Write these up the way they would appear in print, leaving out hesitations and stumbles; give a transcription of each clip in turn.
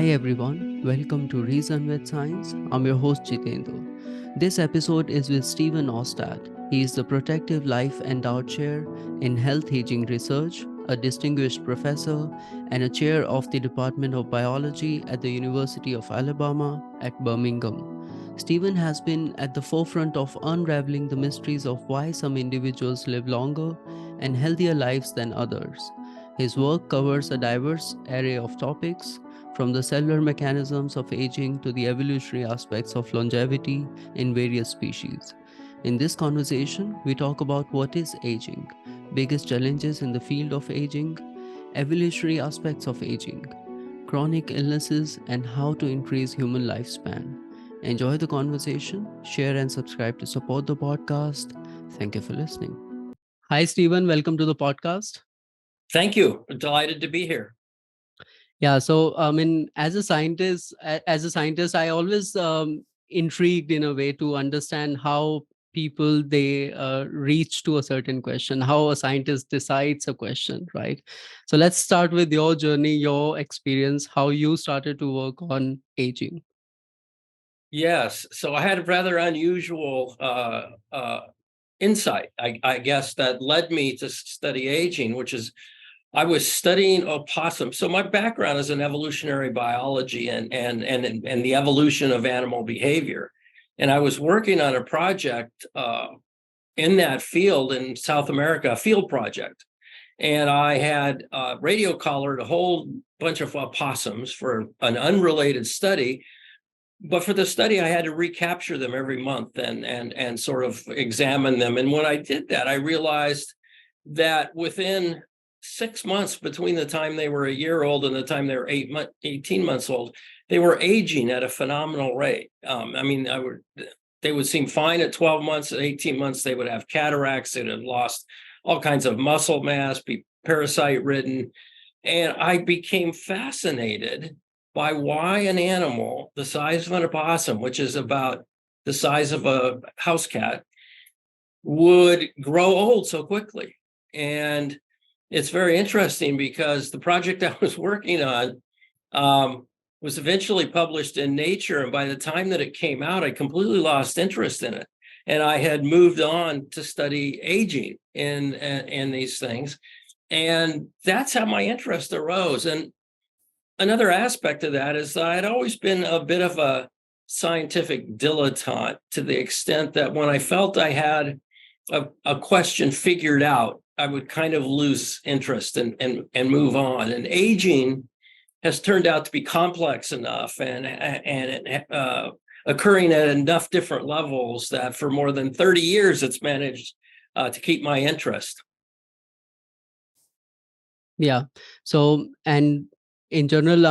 Hi everyone, welcome to Reason with Science. I'm your host Jitendra. This episode is with Steven Austad. He is the Protective Life Endowed Chair in Health Aging Research, a distinguished professor, and a chair of the Department of Biology at the University of Alabama at Birmingham. Steven has been at the forefront of unraveling the mysteries of why some individuals live longer and healthier lives than others. His work covers a diverse array of topics, from the cellular mechanisms of aging to the evolutionary aspects of longevity in various species. In this conversation, we talk about what is aging, biggest challenges in the field of aging, evolutionary aspects of aging, chronic illnesses, and how to increase human lifespan. Enjoy the conversation, share and subscribe to support the podcast. Thank you for listening. Hi, Stephen. Welcome to the podcast. Thank you. I'm delighted to be here. Yeah, so as a scientist, I always intrigued in a way to understand how people they reach to a certain question, how a scientist decides a question, right? So let's start with your journey, your experience, how you started to work on aging. Yes. So I had a rather unusual insight, I guess, that led me to study aging, which is I was studying opossums. So my background is in evolutionary biology and the evolution of animal behavior. And I was working on a project in that field in South America, a field project. And I had radio collared a whole bunch of opossums for an unrelated study. But for the study, I had to recapture them every month and sort of examine them. And when I did that, I realized that within 6 months between the time they were a year old and the time they were 18 months old, they were aging at a phenomenal rate. They would seem fine at 12 months. At 18 months, they would have cataracts. They'd have lost all kinds of muscle mass, be parasite ridden. And I became fascinated by why an animal the size of an opossum, which is about the size of a house cat, would grow old so quickly. And it's very interesting because the project I was working on was eventually published in Nature. And by the time that it came out, I completely lost interest in it. And I had moved on to study aging in these things. And that's how my interest arose. And another aspect of that is that I'd always been a bit of a scientific dilettante, to the extent that when I felt I had a question figured out, I would kind of lose interest and move on. And aging has turned out to be complex enough and occurring at enough different levels that for more than 30 years, it's managed to keep my interest. Yeah. So, and in general,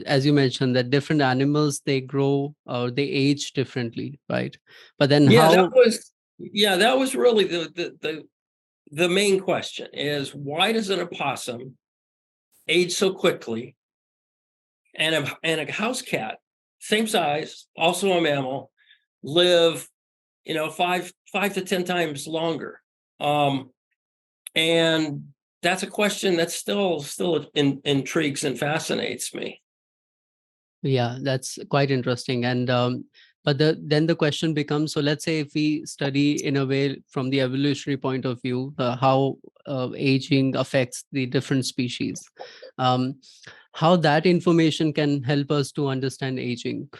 as you mentioned, that different animals they grow or they age differently, right? But then Yeah, how? that was really the main question is, why does an opossum age so quickly and a house cat, same size, also a mammal, live, 5 to 10 times longer? And that's a question that still intrigues and fascinates me. Yeah, that's quite interesting. And but then the question becomes: so let's say if we study in a way from the evolutionary point of view, how aging affects the different species, um, how that information can help us to understand aging.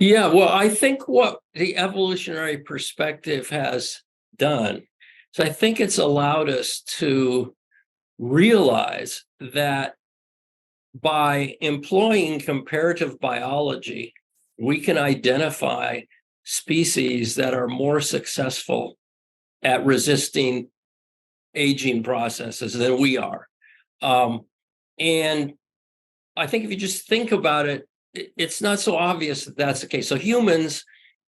Yeah, well, I think what the evolutionary perspective has done, so I think it's allowed us to realize that by employing comparative biology, we can identify species that are more successful at resisting aging processes than we are. And I think if you just think about it, it's not so obvious that that's the case. So humans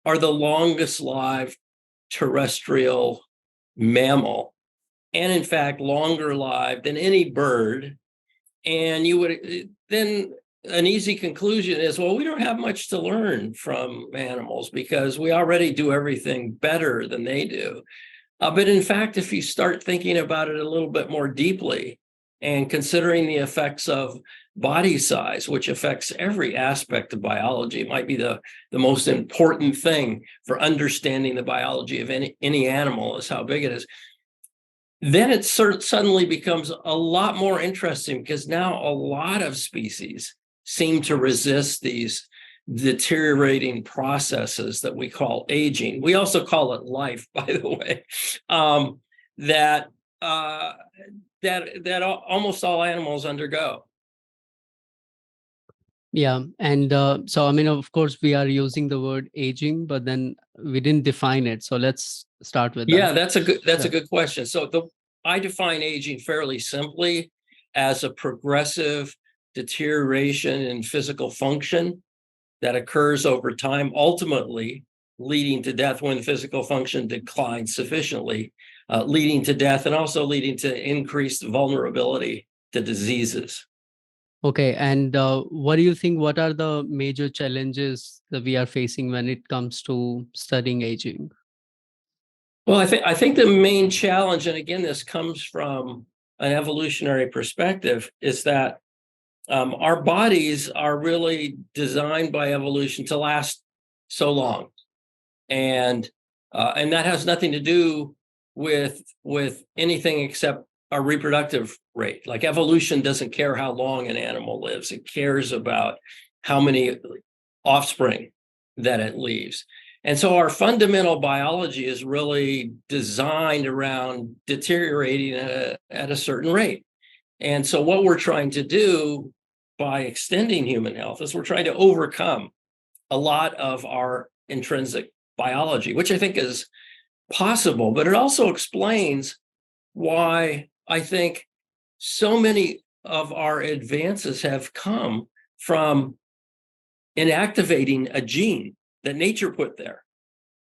are the longest lived terrestrial mammal, and in fact, longer lived than any bird. And you would then an easy conclusion is, well, we don't have much to learn from animals because we already do everything better than they do. But in fact, if you start thinking about it a little bit more deeply, and considering the effects of body size, which affects every aspect of biology. It might be the most important thing for understanding the biology of any animal is how big it is. Then it suddenly becomes a lot more interesting, because now a lot of species seem to resist these deteriorating processes that we call aging. We also call it life, by the way. That almost all animals undergo. Yeah. And so, I mean, of course, we are using the word aging, but then we didn't define it. So let's start with that. Yeah, that's a good question. So I define aging fairly simply as a progressive deterioration in physical function that occurs over time, ultimately leading to death when physical function declines sufficiently, leading to death, and also leading to increased vulnerability to diseases. Okay. And what do you think? What are the major challenges that we are facing when it comes to studying aging? Well, I think the main challenge, and again, this comes from an evolutionary perspective, is that our bodies are really designed by evolution to last so long, and that has nothing to do with anything except our reproductive rate. Like, evolution doesn't care how long an animal lives; it cares about how many offspring that it leaves. And so our fundamental biology is really designed around deteriorating at a certain rate. And so what we're trying to do by extending human health is we're trying to overcome a lot of our intrinsic biology, which I think is possible, but it also explains why I think so many of our advances have come from inactivating a gene that nature put there.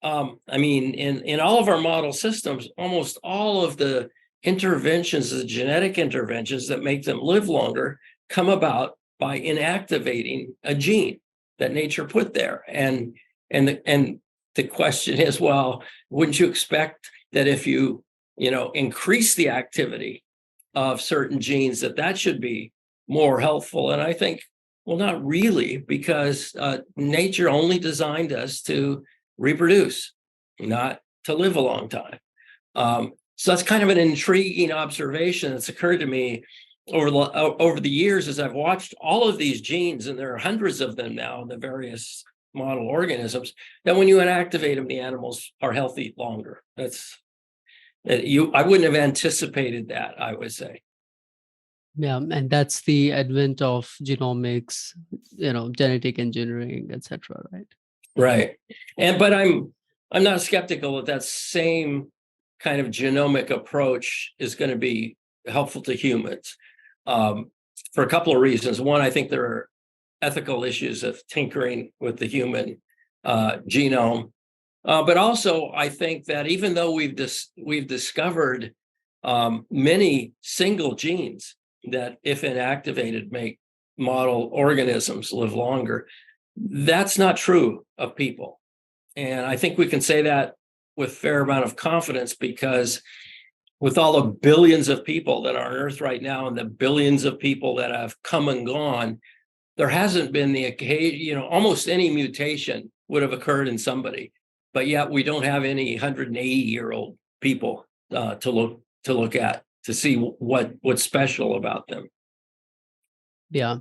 I mean, in all of our model systems, almost all of the interventions, the genetic interventions that make them live longer, come about by inactivating a gene that nature put there. And the question is, well, wouldn't you expect that if you increase the activity of certain genes, that should be more helpful? And I think, well, not really, because nature only designed us to reproduce, not to live a long time. So that's kind of an intriguing observation that's occurred to me over the years as I've watched all of these genes, and there are hundreds of them now in the various model organisms, that when you inactivate them, the animals are healthy longer. I wouldn't have anticipated that, I would say. Yeah, and that's the advent of genomics, genetic engineering, etc. Right? Right. But I'm not skeptical that same kind of genomic approach is going to be helpful to humans, for a couple of reasons. One, I think there are ethical issues of tinkering with the human genome, but also I think that even though we've discovered many single genes that, if inactivated, make model organisms live longer, that's not true of people. And I think we can say that with a fair amount of confidence, because with all the billions of people that are on Earth right now and the billions of people that have come and gone, there hasn't been the occasion, almost any mutation would have occurred in somebody, but yet we don't have any 180-year-old people to look at to see what's special about them. Yeah.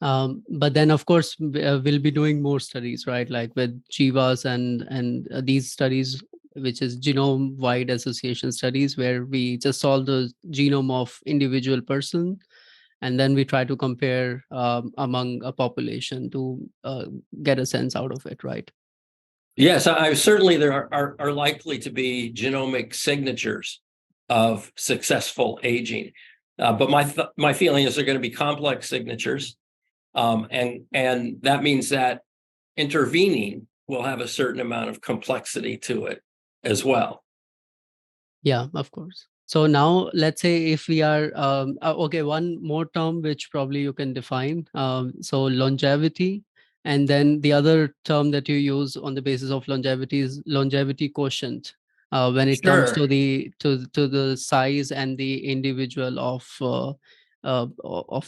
But then, of course, we'll be doing more studies, right? Like with Jivas and these studies, which is genome-wide association studies, where we just solve the genome of individual person, and then we try to compare among a population to get a sense out of it, right? Yes, I certainly there are likely to be genomic signatures of successful aging, but my feeling is they're going to be complex signatures. And that means that intervening will have a certain amount of complexity to it as well. Yeah, of course. So now let's say if we are, okay, one more term which probably you can define. So longevity, and then the other term that you use on the basis of longevity is longevity quotient. when it comes Sure. to the size and the individual of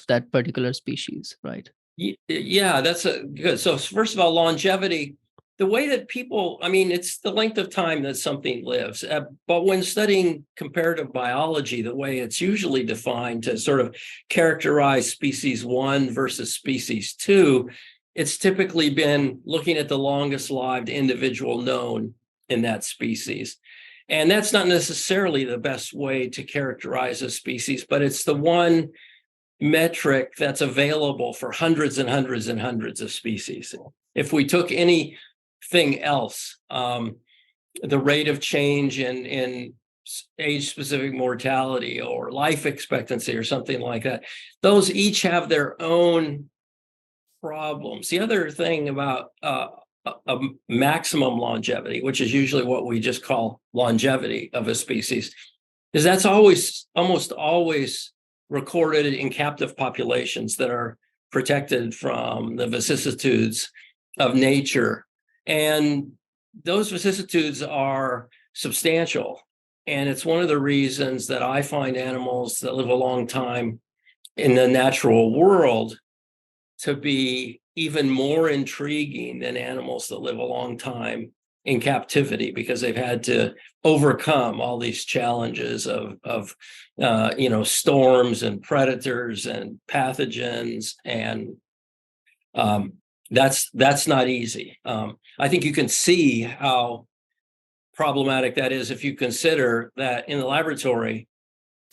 that particular species, right? Yeah, that's a good. So first of all, longevity, the way that people, I mean, it's the length of time that something lives. But when studying comparative biology, the way it's usually defined to sort of characterize species one versus species two, it's typically been looking at the longest lived individual known in that species. And that's not necessarily the best way to characterize a species, but it's the one metric that's available for hundreds and hundreds and hundreds of species. If we took anything else, the rate of change in age-specific mortality or life expectancy or something like that, those each have their own problems. The other thing about a maximum longevity, which is usually what we just call longevity of a species, is that's almost always recorded in captive populations that are protected from the vicissitudes of nature. And those vicissitudes are substantial. And it's one of the reasons that I find animals that live a long time in the natural world to be even more intriguing than animals that live a long time in captivity, because they've had to overcome all these challenges of storms and predators and pathogens, and that's not easy. I think you can see how problematic that is if you consider that in the laboratory,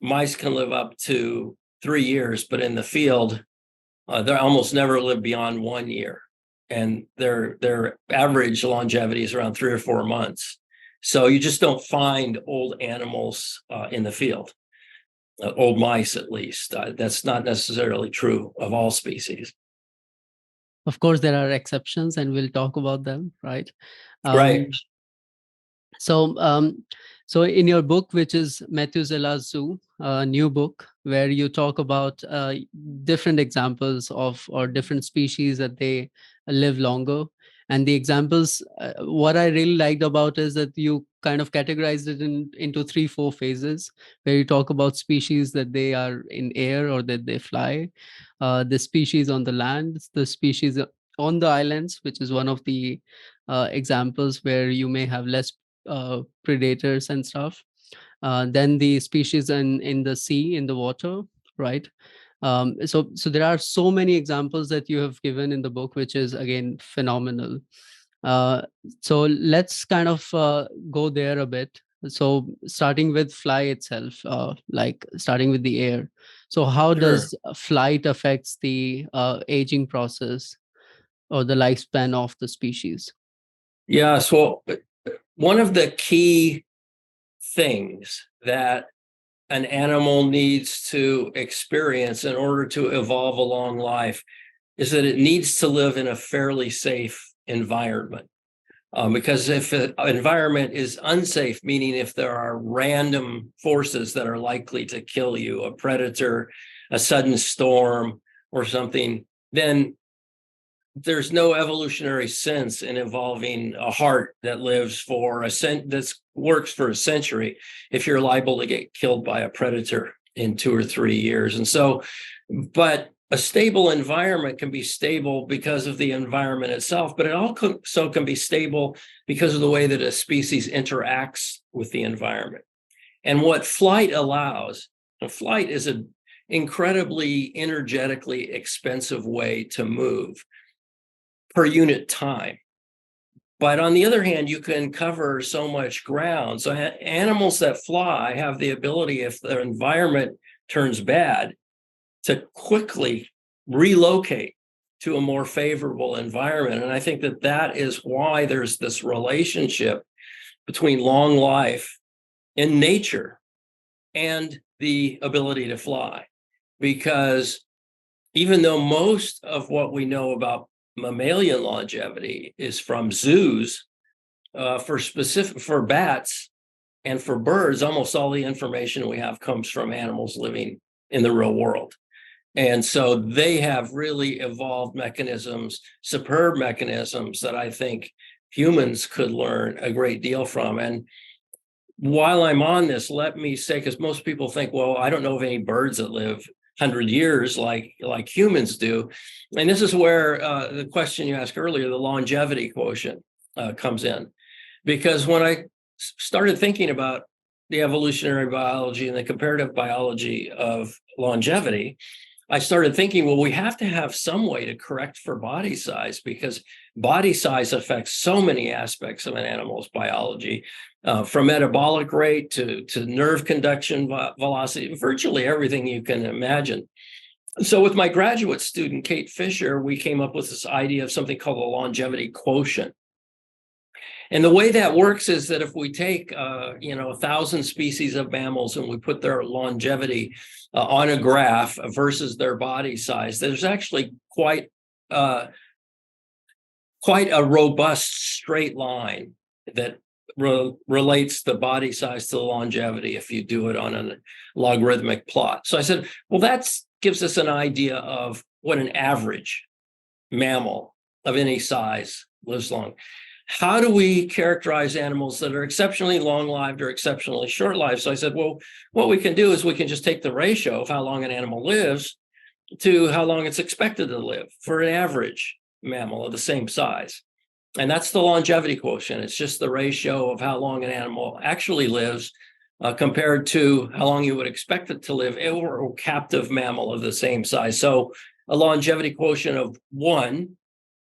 mice can live up to 3 years, but in the field, they almost never live beyond 1 year, and their average longevity is around 3 or 4 months. So you just don't find old animals in the field, old mice at least. That's not necessarily true of all species. Of course, there are exceptions, and we'll talk about them, right? Right. Um, So, so in your book, which is Methuselah's Zoo, a new book, where you talk about different examples of or different species that they live longer, and the examples, what I really liked about is that you kind of categorized it into 3-4 phases, where you talk about species that they are in air or that they fly, the species on the land, the species on the islands, which is one of the examples where you may have less predators and stuff. Then the species in the sea, in the water, right? So there are so many examples that you have given in the book, which is again phenomenal. Uh, so let's kind of go there a bit. So starting with fly itself, like starting with the air. So how Sure. does flight affects the aging process or the lifespan of the species? Yeah. So one of the key things that an animal needs to experience in order to evolve a long life is that it needs to live in a fairly safe environment. Because if an environment is unsafe, meaning if there are random forces that are likely to kill you, a predator, a sudden storm, or something, then there's no evolutionary sense in evolving a heart that lives for that works for a century if you're liable to get killed by a predator in 2 or 3 years. And so, but a stable environment can be stable because of the environment itself, but it also can be stable because of the way that a species interacts with the environment. And what flight allows, flight is an incredibly energetically expensive way to move per unit time. But on the other hand, you can cover so much ground. So animals that fly have the ability, if the environment turns bad, to quickly relocate to a more favorable environment. And I think that that is why there's this relationship between long life in nature and the ability to fly. Because even though most of what we know about mammalian longevity is from zoos, for bats and for birds, almost all the information we have comes from animals living in the real world. And so they have really evolved mechanisms, superb mechanisms that I think humans could learn a great deal from. And while I'm on this, let me say, because most people think, well, I don't know of any birds that live 100 years like humans do. And this is where the question you asked earlier, the longevity quotient comes in. Because when I started thinking about the evolutionary biology and the comparative biology of longevity, I started thinking, well, we have to have some way to correct for body size, because body size affects so many aspects of an animal's biology, from metabolic rate to nerve conduction velocity, virtually everything you can imagine. So with my graduate student, Kate Fisher, we came up with this idea of something called a longevity quotient. And the way that works is that if we take, 1,000 species of mammals and we put their longevity on a graph versus their body size, there's actually quite a robust straight line that relates the body size to the longevity if you do it on a logarithmic plot. So I said, well, that gives us an idea of what an average mammal of any size lives long. How do we characterize animals that are exceptionally long-lived or exceptionally short-lived? So I said, well, what we can do is we can just take the ratio of how long an animal lives to how long it's expected to live for an average mammal of the same size. And that's the longevity quotient. It's just the ratio of how long an animal actually lives compared to how long you would expect it to live over a captive mammal of the same size. So a longevity quotient of 1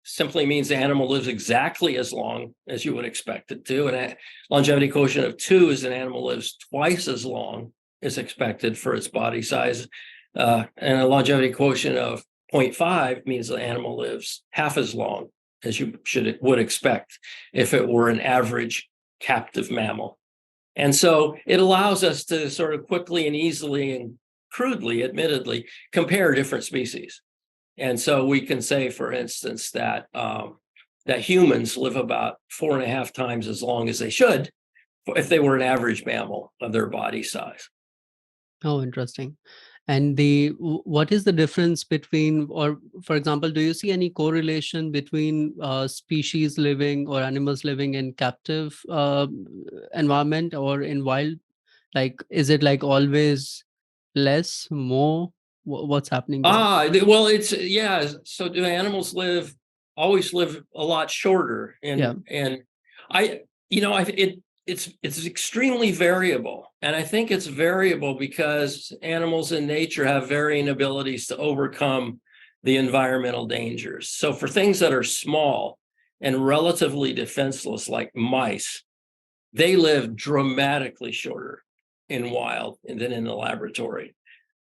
simply means the animal lives exactly as long as you would expect it to. And a longevity quotient of 2 is an animal lives twice as long as expected for its body size. And a longevity quotient of 0.5 means the animal lives half as long as you would expect if it were an average captive mammal. And so it allows us to sort of quickly and easily and crudely, admittedly, compare different species. And so we can say, for instance, that that humans live about 4.5 times as long as they should if they were an average mammal of their body size. Oh, interesting. And what is the difference between, or for example, do you see any correlation between species living or animals living in captive environment or in wild? Like, is it like always less, more? What's happening there? Well, so do animals always live a lot shorter? Yeah. And I, it's extremely variable. And I think it's variable because animals in nature have varying abilities to overcome the environmental dangers. So for things that are small and relatively defenseless, like mice, they live dramatically shorter in wild than in the laboratory.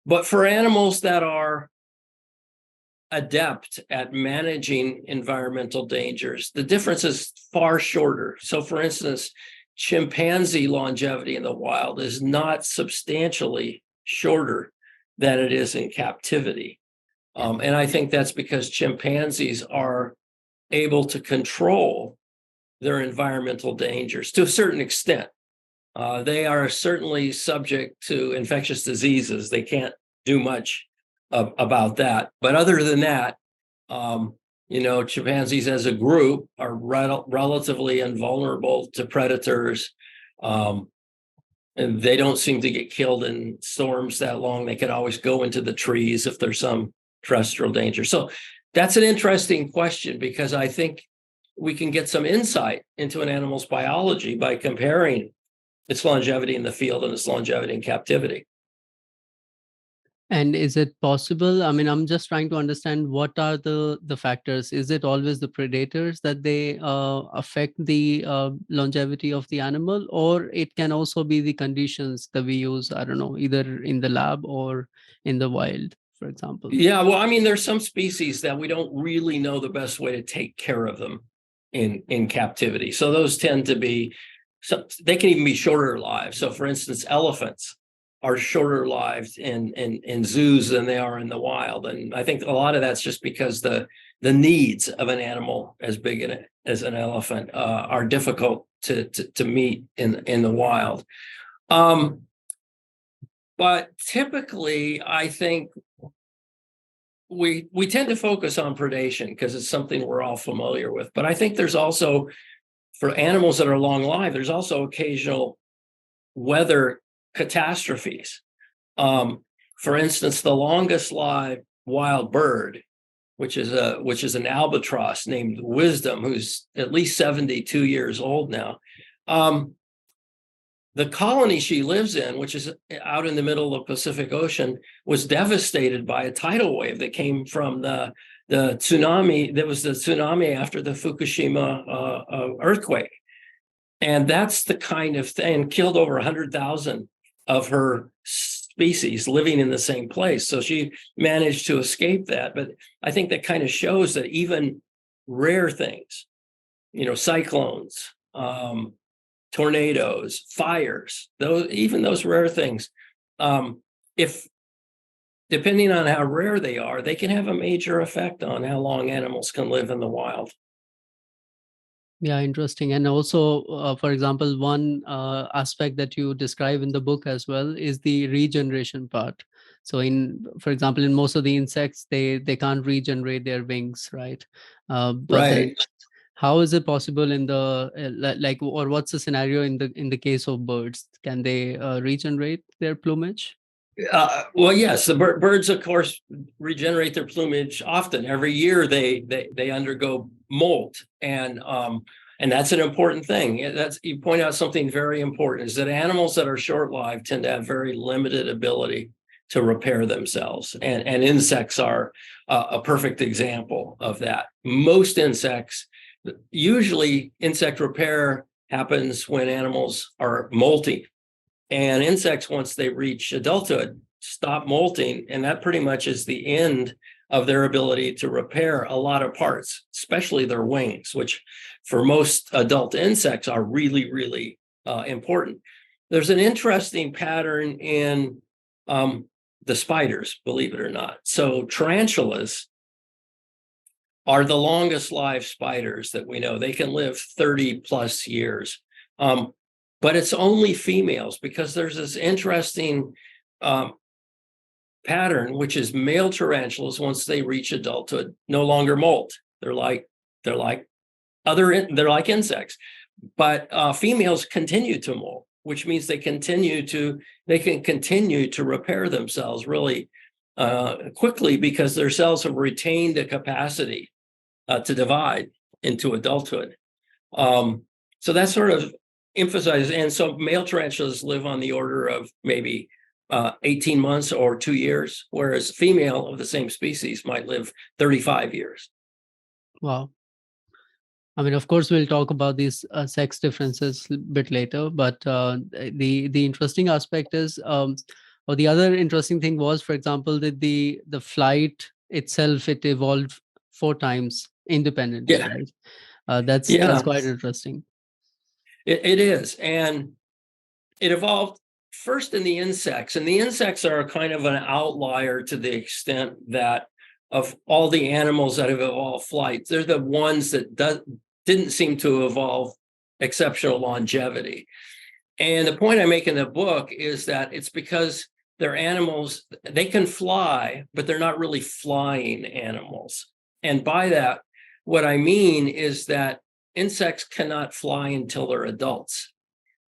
But for animals that are adept at managing environmental dangers, the difference is far shorter. So, for instance, chimpanzee longevity in the wild is not substantially shorter than it is in captivity. And I think that's because chimpanzees are able to control their environmental dangers to a certain extent. They are certainly subject to infectious diseases. They can't do much about that. But other than that, chimpanzees as a group are relatively invulnerable to predators. And they don't seem to get killed in storms that long. They can always go into the trees if there's some terrestrial danger. So that's an interesting question, because I think we can get some insight into an animal's biology by comparing its longevity in the field and its longevity in captivity. And is it possible? I mean, I'm just trying to understand what are the factors. Is it always the predators that they affect the longevity of the animal, or it can also be the conditions that we use? I don't know, either in the lab or in the wild, for example. Yeah, well, I mean, there's some species that we don't really know the best way to take care of them in captivity. So those tend to be, they can even be shorter lived. So, for instance, elephants are shorter lived in zoos than they are in the wild, and I think a lot of that's just because the needs of an animal as big as an elephant are difficult to meet in the wild. But typically, I think we tend to focus on predation because it's something we're all familiar with. But I think there's also, for animals that are long lived, there's also occasional weather catastrophes. For instance, the longest lived wild bird, which is an albatross named Wisdom, who's at least 72 years old now. The colony she lives in, which is out in the middle of the Pacific Ocean, was devastated by a tidal wave that came from the tsunami. That was the tsunami after the Fukushima earthquake. And that's the kind of thing, killed over 100,000 of her species living in the same place. So she managed to escape that. But I think that kind of shows that even rare things, cyclones, tornadoes, fires, those rare things, if depending on how rare they are, they can have a major effect on how long animals can live in the wild. Yeah, interesting. And also, for example, one aspect that you describe in the book as well is the regeneration part. So, for example, in most of the insects, they can't regenerate their wings, right? But then, Right. how is it possible in the like, or what's the scenario in the case of birds? Can they regenerate their plumage? Well, yes, the birds, of course, regenerate their plumage often. Every year, they undergo molt, and that's an important thing. You point out something very important: is that animals that are short-lived tend to have very limited ability to repair themselves, and insects are a perfect example of that. Most insects, usually, insect repair happens when animals are molting. And insects, once they reach adulthood, stop molting, and that pretty much is the end of their ability to repair a lot of parts, especially their wings, which for most adult insects are really, really important. There's an interesting pattern in the spiders, believe it or not. So tarantulas are the longest lived spiders that we know. They can live 30 plus years. But it's only females, because there's this interesting pattern, which is male tarantulas, once they reach adulthood, no longer molt. They're like insects, but females continue to molt, which means they can continue to repair themselves really quickly, because their cells have retained a capacity to divide into adulthood. So that sort of emphasizes, and so male tarantulas live on the order of maybe 18 months or 2 years, whereas female of the same species might live 35 years. Wow. I mean, of course, we'll talk about these sex differences a bit later, but the interesting aspect is, or the other interesting thing was, for example, that the flight itself, it evolved 4 times independently, Yeah, right? That's yeah, quite interesting. it is, and it evolved first in the insects, and the insects are kind of an outlier to the extent that of all the animals that have evolved flight, they're the ones that didn't seem to evolve exceptional longevity. And the point I make in the book is that it's because they're animals, they can fly, but they're not really flying animals. And by that, what I mean is that insects cannot fly until they're adults.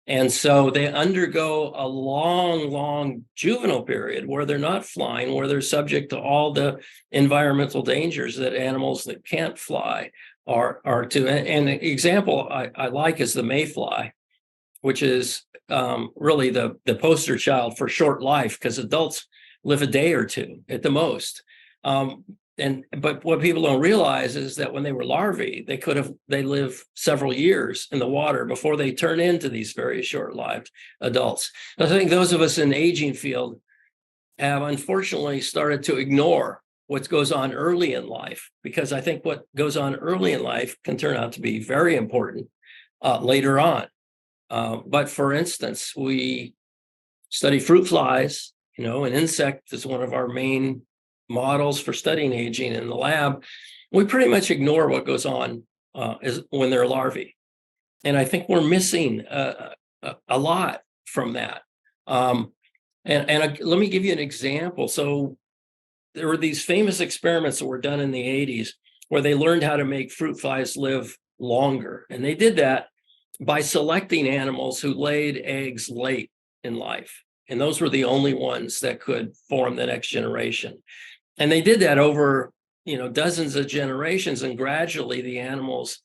And so they undergo a long, long juvenile period where they're not flying, where they're subject to all the environmental dangers that animals that can't fly are to. And an example I like is the mayfly, which is really the poster child for short life, because adults live a day or two at the most. But what people don't realize is that when they were larvae, they live several years in the water before they turn into these very short-lived adults. I think those of us in the aging field have unfortunately started to ignore what goes on early in life, because I think what goes on early in life can turn out to be very important later on. But for instance, we study fruit flies, an insect is one of our main models for studying aging in the lab. We pretty much ignore what goes on when they're larvae. And I think we're missing a lot from that. Let me give you an example. So there were these famous experiments that were done in the 80s where they learned how to make fruit flies live longer. And they did that by selecting animals who laid eggs late in life. And those were the only ones that could form the next generation. And they did that over, dozens of generations. And gradually the animals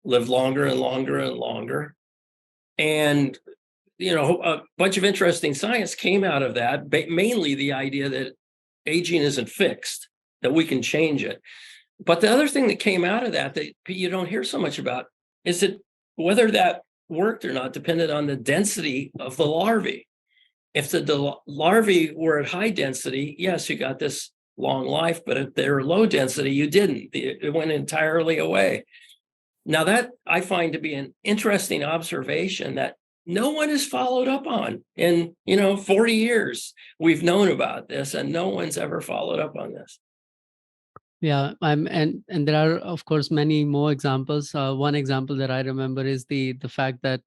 lived longer and longer and longer. And, a bunch of interesting science came out of that, mainly the idea that aging isn't fixed, that we can change it. But the other thing that came out of that you don't hear so much about is that whether that worked or not depended on the density of the larvae. If the larvae were at high density, yes, you got this long life, but if they're low density, you didn't. It went entirely away. Now that I find to be an interesting observation that no one has followed up on. In 40 years, we've known about this, and no one's ever followed up on this. Yeah, and there are of course many more examples. One example that I remember is the fact that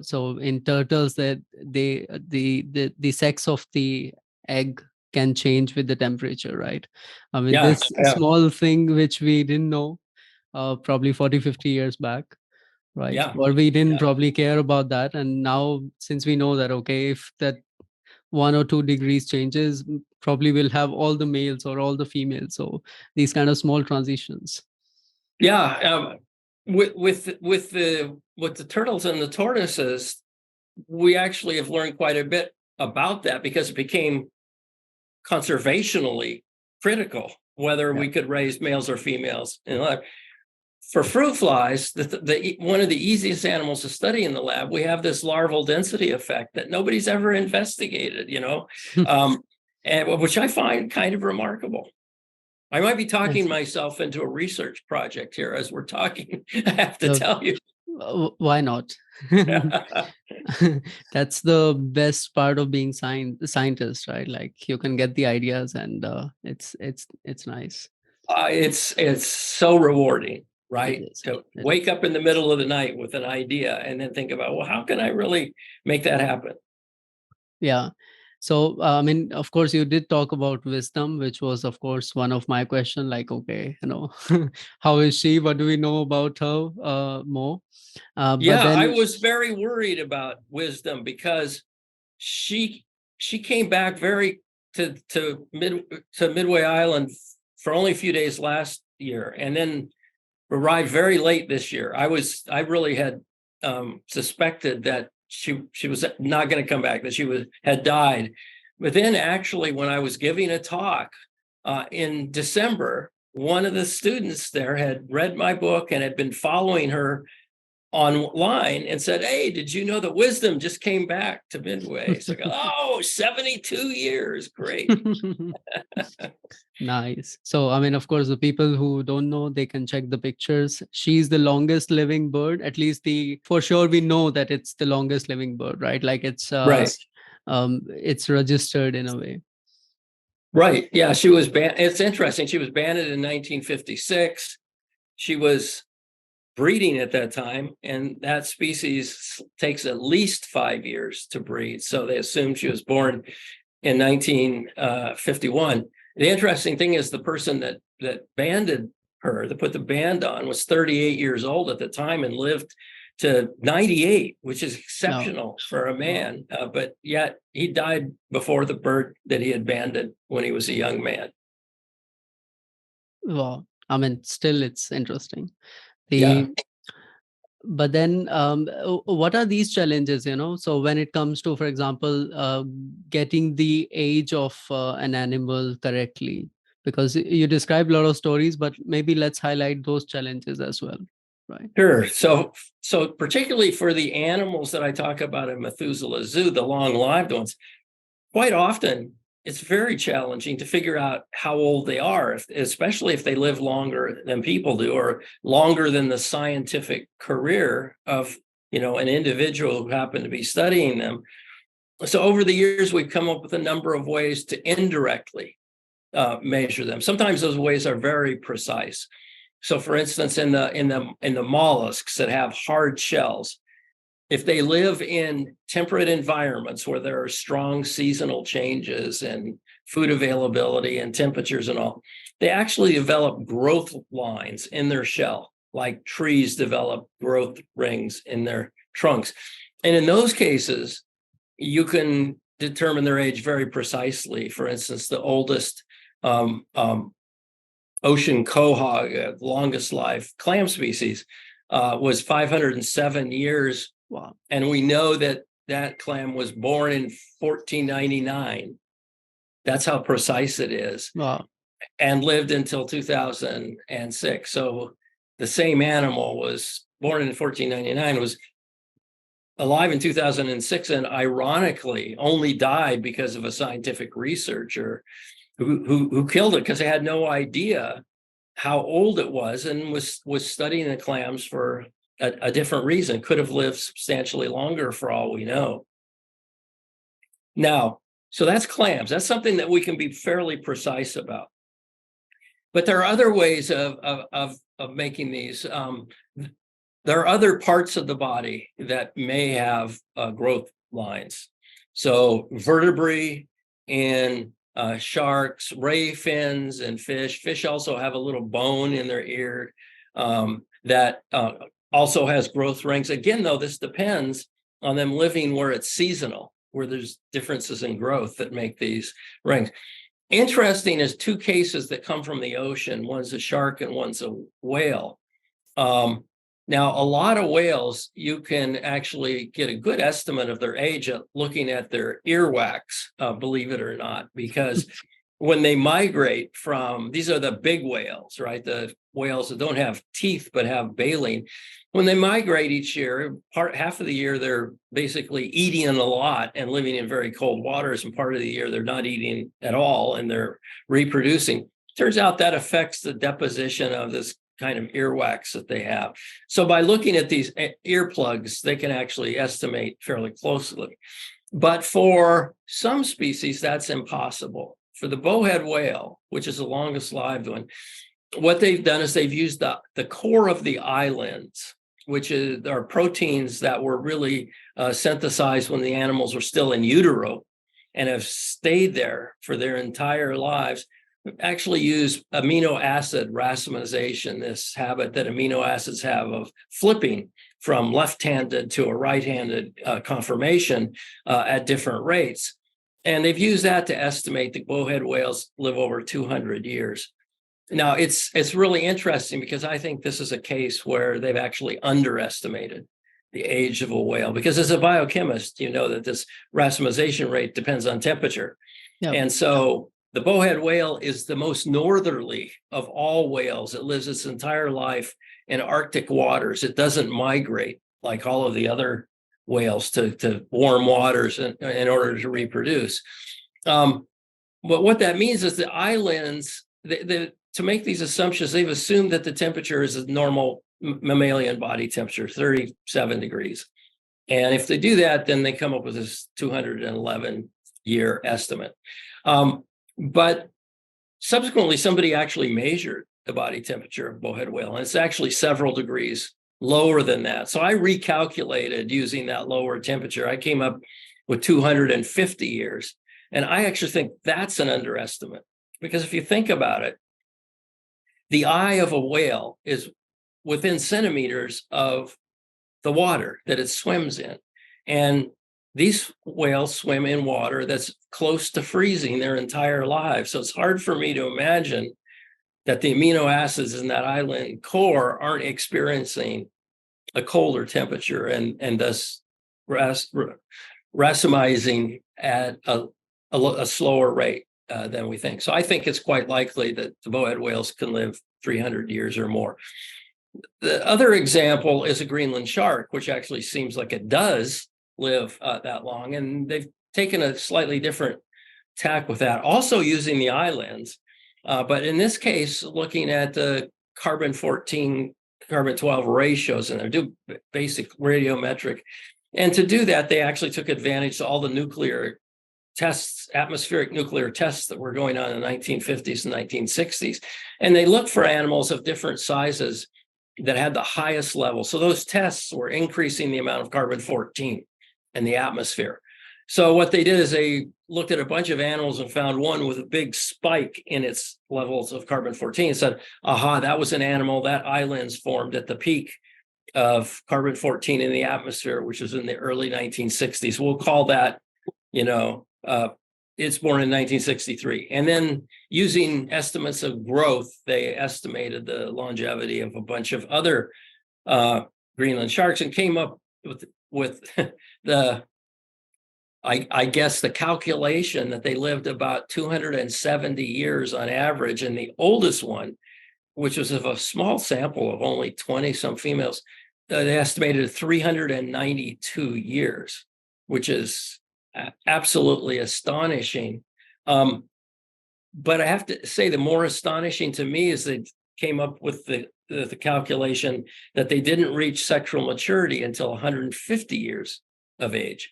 so in turtles that the sex of the egg can change with the temperature, right? I mean, Yeah, this yeah, small thing which we didn't know probably 40-50 years back, right? yeah. Or we didn't Yeah. probably care about that, and now since we know that, okay, if that 1 or 2 degrees changes, probably will have all the males or all the females. So these kind of small transitions. Yeah, with the turtles and the tortoises, we actually have learned quite a bit about that because it became conservationally critical whether Yeah. we could raise males or females in life. For fruit flies, one of the easiest animals to study in the lab, we have this larval density effect that nobody's ever investigated, and which I find kind of remarkable. I might be talking Yes. myself into a research project here as we're talking. I have to So, tell you. why not? That's the best part of being scientist, right? Like you can get the ideas, and it's nice. It's so rewarding, It right? is. To It wake is. up in the middle of the night with an idea and then think about, well, how can I really make that happen? Yeah. So, I mean, of course, you did talk about wisdom, which was, of course, one of my question. Like, okay, how is she? What do we know about her more? But Yeah, I then, was very worried about wisdom because she she came back very to Midway Island for only a few days last year, and then arrived very late this year. I really had suspected that she was not going to come back, that she had died. But then actually, when I was giving a talk in December, one of the students there had read my book and had been following her online and said, "Hey, did you know that wisdom just came back to Midway?" So I go, "Oh, 72 years. Great." nice. So, I mean, of course, the people who don't know, they can check the pictures. She's the longest living bird. At least for sure, we know that it's the longest living bird, right? Like Right. it's registered in a way. Right. Yeah, she was banned. It's interesting. She was banned in 1956. She was breeding at that time, and that species takes at least 5 years to breed. So they assumed she was born in 1951. The interesting thing is the person that banded her, that put the band on, was 38 years old at the time and lived to 98, which is No. exceptional for a Wow. man. But yet he died before the bird that he had banded when he was a young man. Wow. I mean, still, it's interesting. Yeah, The But then, what are these challenges? So when it comes to, for example, getting the age of an animal correctly, because you described a lot of stories, but maybe let's highlight those challenges as well, right? sure. So particularly for the animals that I talk about in Methuselah Zoo, the long-lived ones, quite often it's very challenging to figure out how old they are, especially if they live longer than people do, or longer than the scientific career of an individual who happened to be studying them. So over the years, we've come up with a number of ways to indirectly measure them. Sometimes those ways are very precise. So, for instance, in the mollusks that have hard shells, if they live in temperate environments where there are strong seasonal changes and food availability and temperatures and all, they actually develop growth lines in their shell, like trees develop growth rings in their trunks. And in those cases, you can determine their age very precisely. For instance, the oldest ocean quahog, longest life clam species, was 507 years. Wow. And we know that clam was born in 1499. That's how precise it is. Wow. And lived until 2006. So the same animal was born in 1499, was alive in 2006, and ironically only died because of a scientific researcher who killed it because they had no idea how old it was, and was studying the clams for a different reason. Could have lived substantially longer for all we know. Now, so that's clams. That's something that we can be fairly precise about. But there are other ways of making these. There are other parts of the body that may have growth lines. So vertebrae in sharks, ray fins, and fish. Fish also have a little bone in their ear that also has growth rings. Again, though, this depends on them living where it's seasonal, where there's differences in growth that make these rings. Interesting is two cases that come from the ocean. One's a shark and one's a whale. Now, a lot of whales, you can actually get a good estimate of their age at looking at their earwax, believe it or not, because when they migrate from, these are the big whales, right? The whales that don't have teeth but have baleen. When they migrate each year, half of the year they're basically eating a lot and living in very cold waters, and part of the year they're not eating at all and they're reproducing. Turns out that affects the deposition of this kind of earwax that they have. So by looking at these earplugs, they can actually estimate fairly closely. But for some species, that's impossible. For the bowhead whale, which is the longest lived one, what they've done is they've used the core of the eyelids, which are proteins that were really synthesized when the animals were still in utero and have stayed there for their entire lives. Actually use amino acid racemization, this habit that amino acids have of flipping from left-handed to a right-handed conformation at different rates. And they've used that to estimate that bowhead whales live over 200 years. Now, it's really interesting because I think this is a case where they've actually underestimated the age of a whale, because as a biochemist, you know that this racemization rate depends on temperature. Yep. And so the bowhead whale is the most northerly of all whales. It lives its entire life in Arctic waters. It doesn't migrate like all of the other whales to warm waters in order to reproduce. But what that means is the islands, to make these assumptions, they've assumed that the temperature is a normal mammalian body temperature, 37 degrees. And if they do that, then they come up with this 211-year estimate. But subsequently, somebody actually measured the body temperature of bowhead whale, and it's actually several degrees lower than that. So I recalculated using that lower temperature. I came up with 250 years. And I actually think that's an underestimate, because if you think about it, the eye of a whale is within centimeters of the water that it swims in. And these whales swim in water that's close to freezing their entire lives. So it's hard for me to imagine that the amino acids in that island core aren't experiencing a colder temperature and thus racemizing at a slower rate than we think. So I think it's quite likely that the bowhead whales can live 300 years or more. The other example is a Greenland shark, which actually seems like it does live that long. And they've taken a slightly different tack with that, also using the islands. But in this case, looking at the carbon-14, carbon-12 ratios, and they do basic radiometric. And to do that, they actually took advantage of all the nuclear tests, atmospheric nuclear tests that were going on in the 1950s and 1960s. And they looked for animals of different sizes that had the highest level. So those tests were increasing the amount of carbon-14 in the atmosphere. So what they did is they looked at a bunch of animals and found one with a big spike in its levels of carbon-14 and said, aha, that was an animal, that island's formed at the peak of carbon-14 in the atmosphere, which was in the early 1960s. We'll call that It's born in 1963. And then using estimates of growth, they estimated the longevity of a bunch of other Greenland sharks and came up with the I guess the calculation that they lived about 270 years on average. And the oldest one, which was of a small sample of only 20 some females, they estimated 392 years, which is absolutely astonishing. But I have to say, the more astonishing to me is they came up with the calculation that they didn't reach sexual maturity until 150 years of age.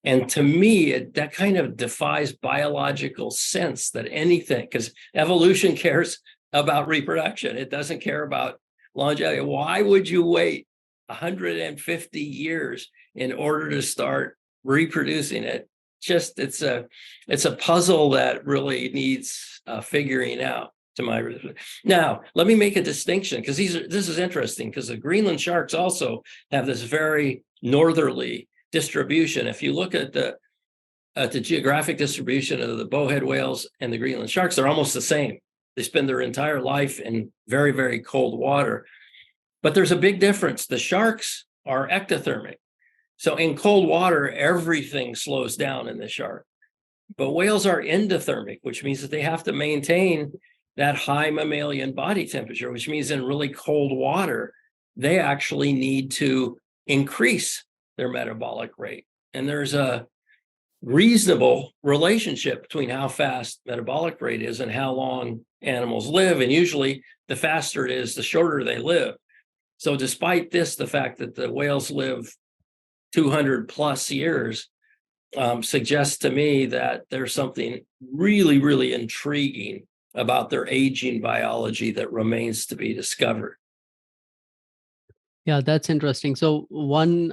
And to me, that kind of defies biological sense that anything, because evolution cares about reproduction. It doesn't care about longevity. Why would you wait 150 years in order to start reproducing it? Just it's a puzzle that really needs figuring out. Now, let me make a distinction, because this is interesting, because the Greenland sharks also have this very northerly distribution. If you look at the geographic distribution of the bowhead whales and the Greenland sharks, they're almost the same. They spend their entire life in very, very cold water. But there's a big difference. The sharks are ectothermic. So in cold water, everything slows down in the shark. But whales are endothermic, which means that they have to maintain that high mammalian body temperature, which means in really cold water, they actually need to increase their metabolic rate. And there's a reasonable relationship between how fast metabolic rate is and how long animals live. And usually the faster it is, the shorter they live. So despite this, the fact that the whales live 200 plus years suggests to me that there's something really, really intriguing about their aging biology that remains to be discovered. Yeah, that's interesting. So one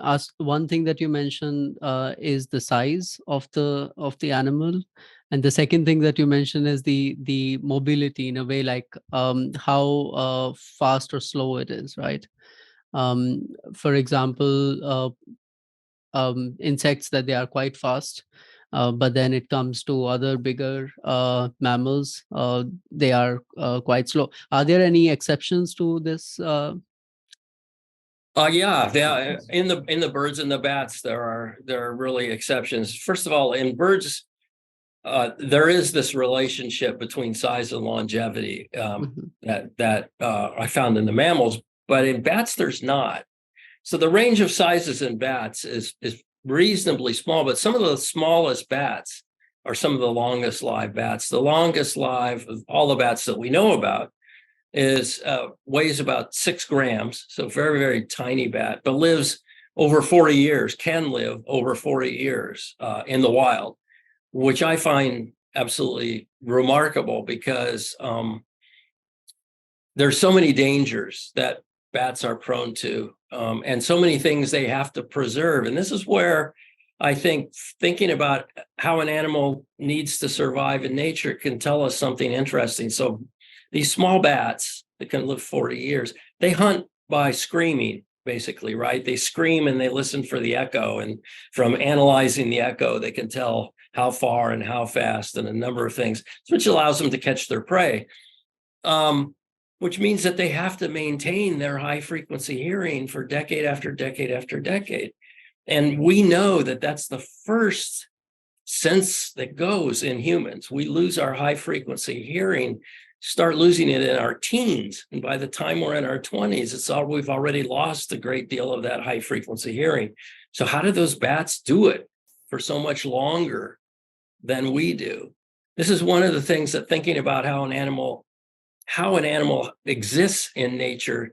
thing that you mentioned is the size of the animal, and the second thing that you mentioned is the mobility, in a way, like how fast or slow it is, right? For example, insects, that they are quite fast, but then it comes to other bigger mammals, they are quite slow. Are there any exceptions to this? Yeah, in the birds and the bats, there are really exceptions. First of all, in birds, there is this relationship between size and longevity that I found in the mammals, but in bats there's not. So the range of sizes in bats is reasonably small, but some of the smallest bats are some of the longest live bats. The longest live of all the bats that we know about is weighs about 6 grams, so very, very tiny bat, but lives over 40 years, can live over 40 years in the wild, which I find absolutely remarkable, because there's so many dangers that bats are prone to, and so many things they have to preserve. And this is where I think thinking about how an animal needs to survive in nature can tell us something interesting. So these small bats that can live 40 years, they hunt by screaming, basically, right? They scream and they listen for the echo. And from analyzing the echo, they can tell how far and how fast and a number of things, which allows them to catch their prey, which means that they have to maintain their high frequency hearing for decade after decade after decade. And we know that that's the first sense that goes in humans. We lose our high frequency hearing, start losing it in our teens. And by the time we're in our 20s, we've already lost a great deal of that high frequency hearing. So how do those bats do it for so much longer than we do? This is one of the things that thinking about how an animal exists in nature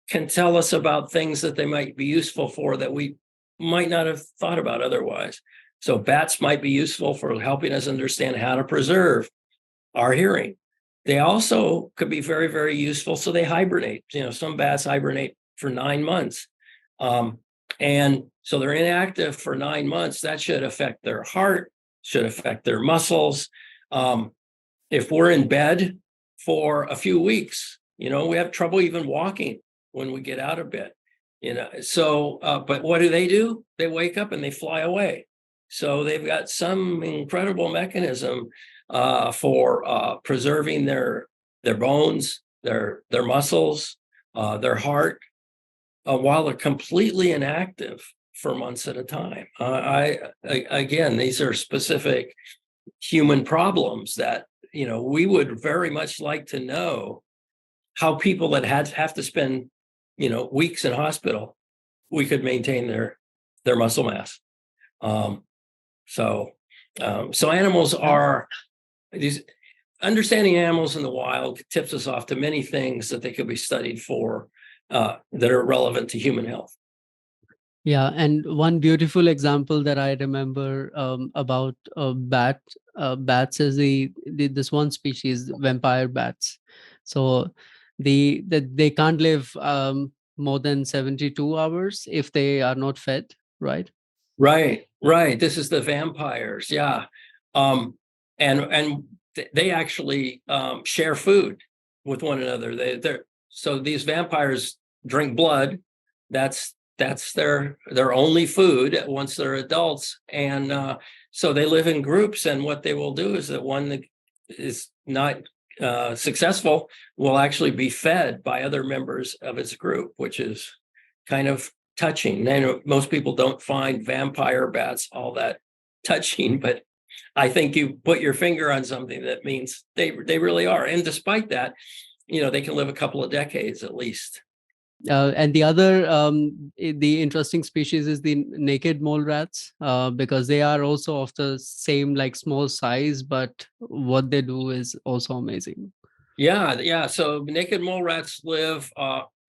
can tell us about things that they might be useful for that we might not have thought about otherwise. So bats might be useful for helping us understand how to preserve our hearing. They also could be very, very useful. So they hibernate. Some bats hibernate for 9 months. And so they're inactive for 9 months. That should affect their heart, should affect their muscles. If we're in bed for a few weeks, we have trouble even walking when we get out of bed. So, but what do? They wake up and they fly away. So they've got some incredible mechanism for preserving their bones, their muscles, their heart, while they're completely inactive for months at a time. Again, these are specific human problems that we would very much like to know how people that have to spend weeks in hospital, we could maintain their muscle mass. So animals are these. Understanding animals in the wild tips us off to many things that they could be studied for that are relevant to human health. Yeah, and one beautiful example that I remember about bats is this one species, vampire bats. So they can't live more than 72 hours if they are not fed, right? Right. This is the vampires. Yeah, and they actually share food with one another. So these vampires drink blood. That's their only food once they're adults, and so they live in groups. And what they will do is that one that is not successful will actually be fed by other members of its group, which is kind of touching. I know most people don't find vampire bats all that touching, but I think you put your finger on something that means they really are. And despite that, they can live a couple of decades at least. And the other, the interesting species is the naked mole rats, because they are also of the same like small size, but what they do is also amazing. Yeah. So naked mole rats live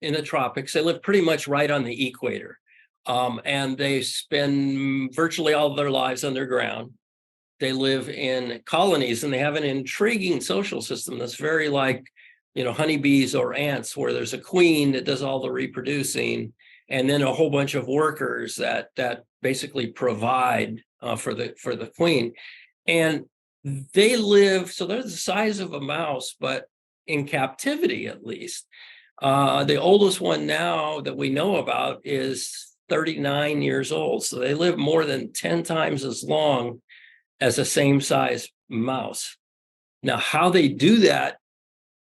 in the tropics. They live pretty much right on the equator, and they spend virtually all of their lives underground. They live in colonies, and they have an intriguing social system that's very like, honeybees or ants, where there's a queen that does all the reproducing, and then a whole bunch of workers that basically provide for the queen. And they live, so they're the size of a mouse, but in captivity at least. The oldest one now that we know about is 39 years old. So they live more than 10 times as long as a same size mouse. Now, how they do that,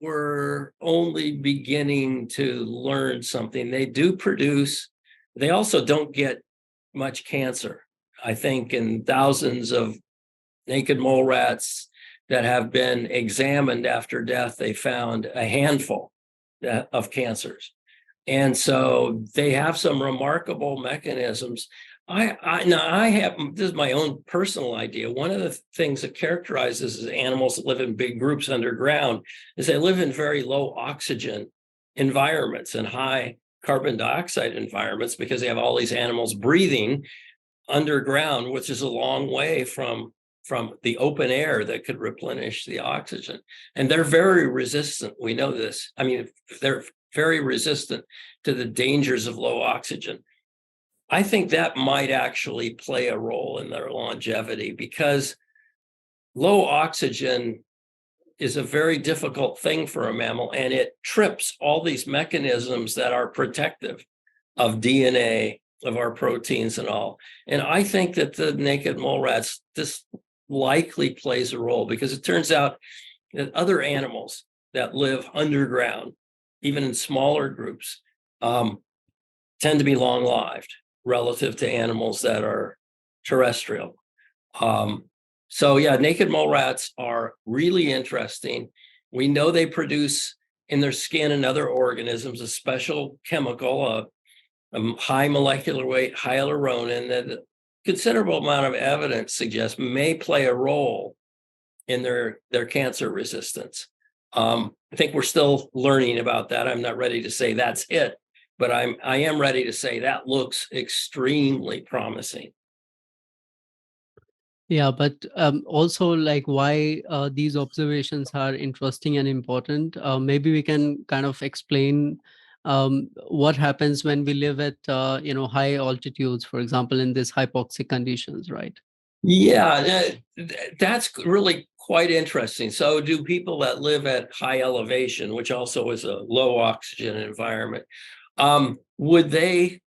we're only beginning to learn something. They do produce, they also don't get much cancer. I think in thousands of naked mole rats that have been examined after death, they found a handful of cancers. And so they have some remarkable mechanisms. I have, this is my own personal idea. One of the things that characterizes animals that live in big groups underground is they live in very low oxygen environments and high carbon dioxide environments, because they have all these animals breathing underground, which is a long way from the open air that could replenish the oxygen. And they're very resistant. We know this. I mean, they're very resistant to the dangers of low oxygen. I think that might actually play a role in their longevity, because low oxygen is a very difficult thing for a mammal, and it trips all these mechanisms that are protective of DNA, of our proteins and all. And I think that the naked mole rats, this likely plays a role, because it turns out that other animals that live underground, even in smaller groups, tend to be long-lived relative to animals that are terrestrial. So yeah, naked mole rats are really interesting. We know they produce in their skin and other organisms a special chemical, a high molecular weight hyaluronan, that a considerable amount of evidence suggests may play a role in their cancer resistance. I think we're still learning about that. I'm not ready to say that's it, but I am ready to say that looks extremely promising. Yeah, but also like why these observations are interesting and important. Maybe we can kind of explain what happens when we live at high altitudes, for example, in these hypoxic conditions, right? Yeah, that's really quite interesting. So do people that live at high elevation, which also is a low oxygen environment, would they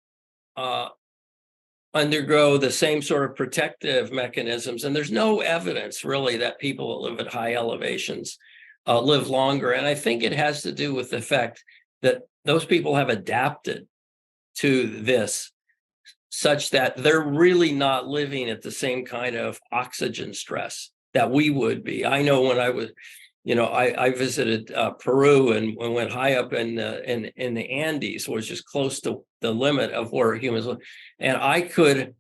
undergo the same sort of protective mechanisms. And there's no evidence really that people that live at high elevations live longer. And I think it has to do with the fact that those people have adapted to this such that they're really not living at the same kind of oxygen stress that we would be. I know when I was, I visited Peru and went high up in the Andes, which is close to the limit of where humans live, and I could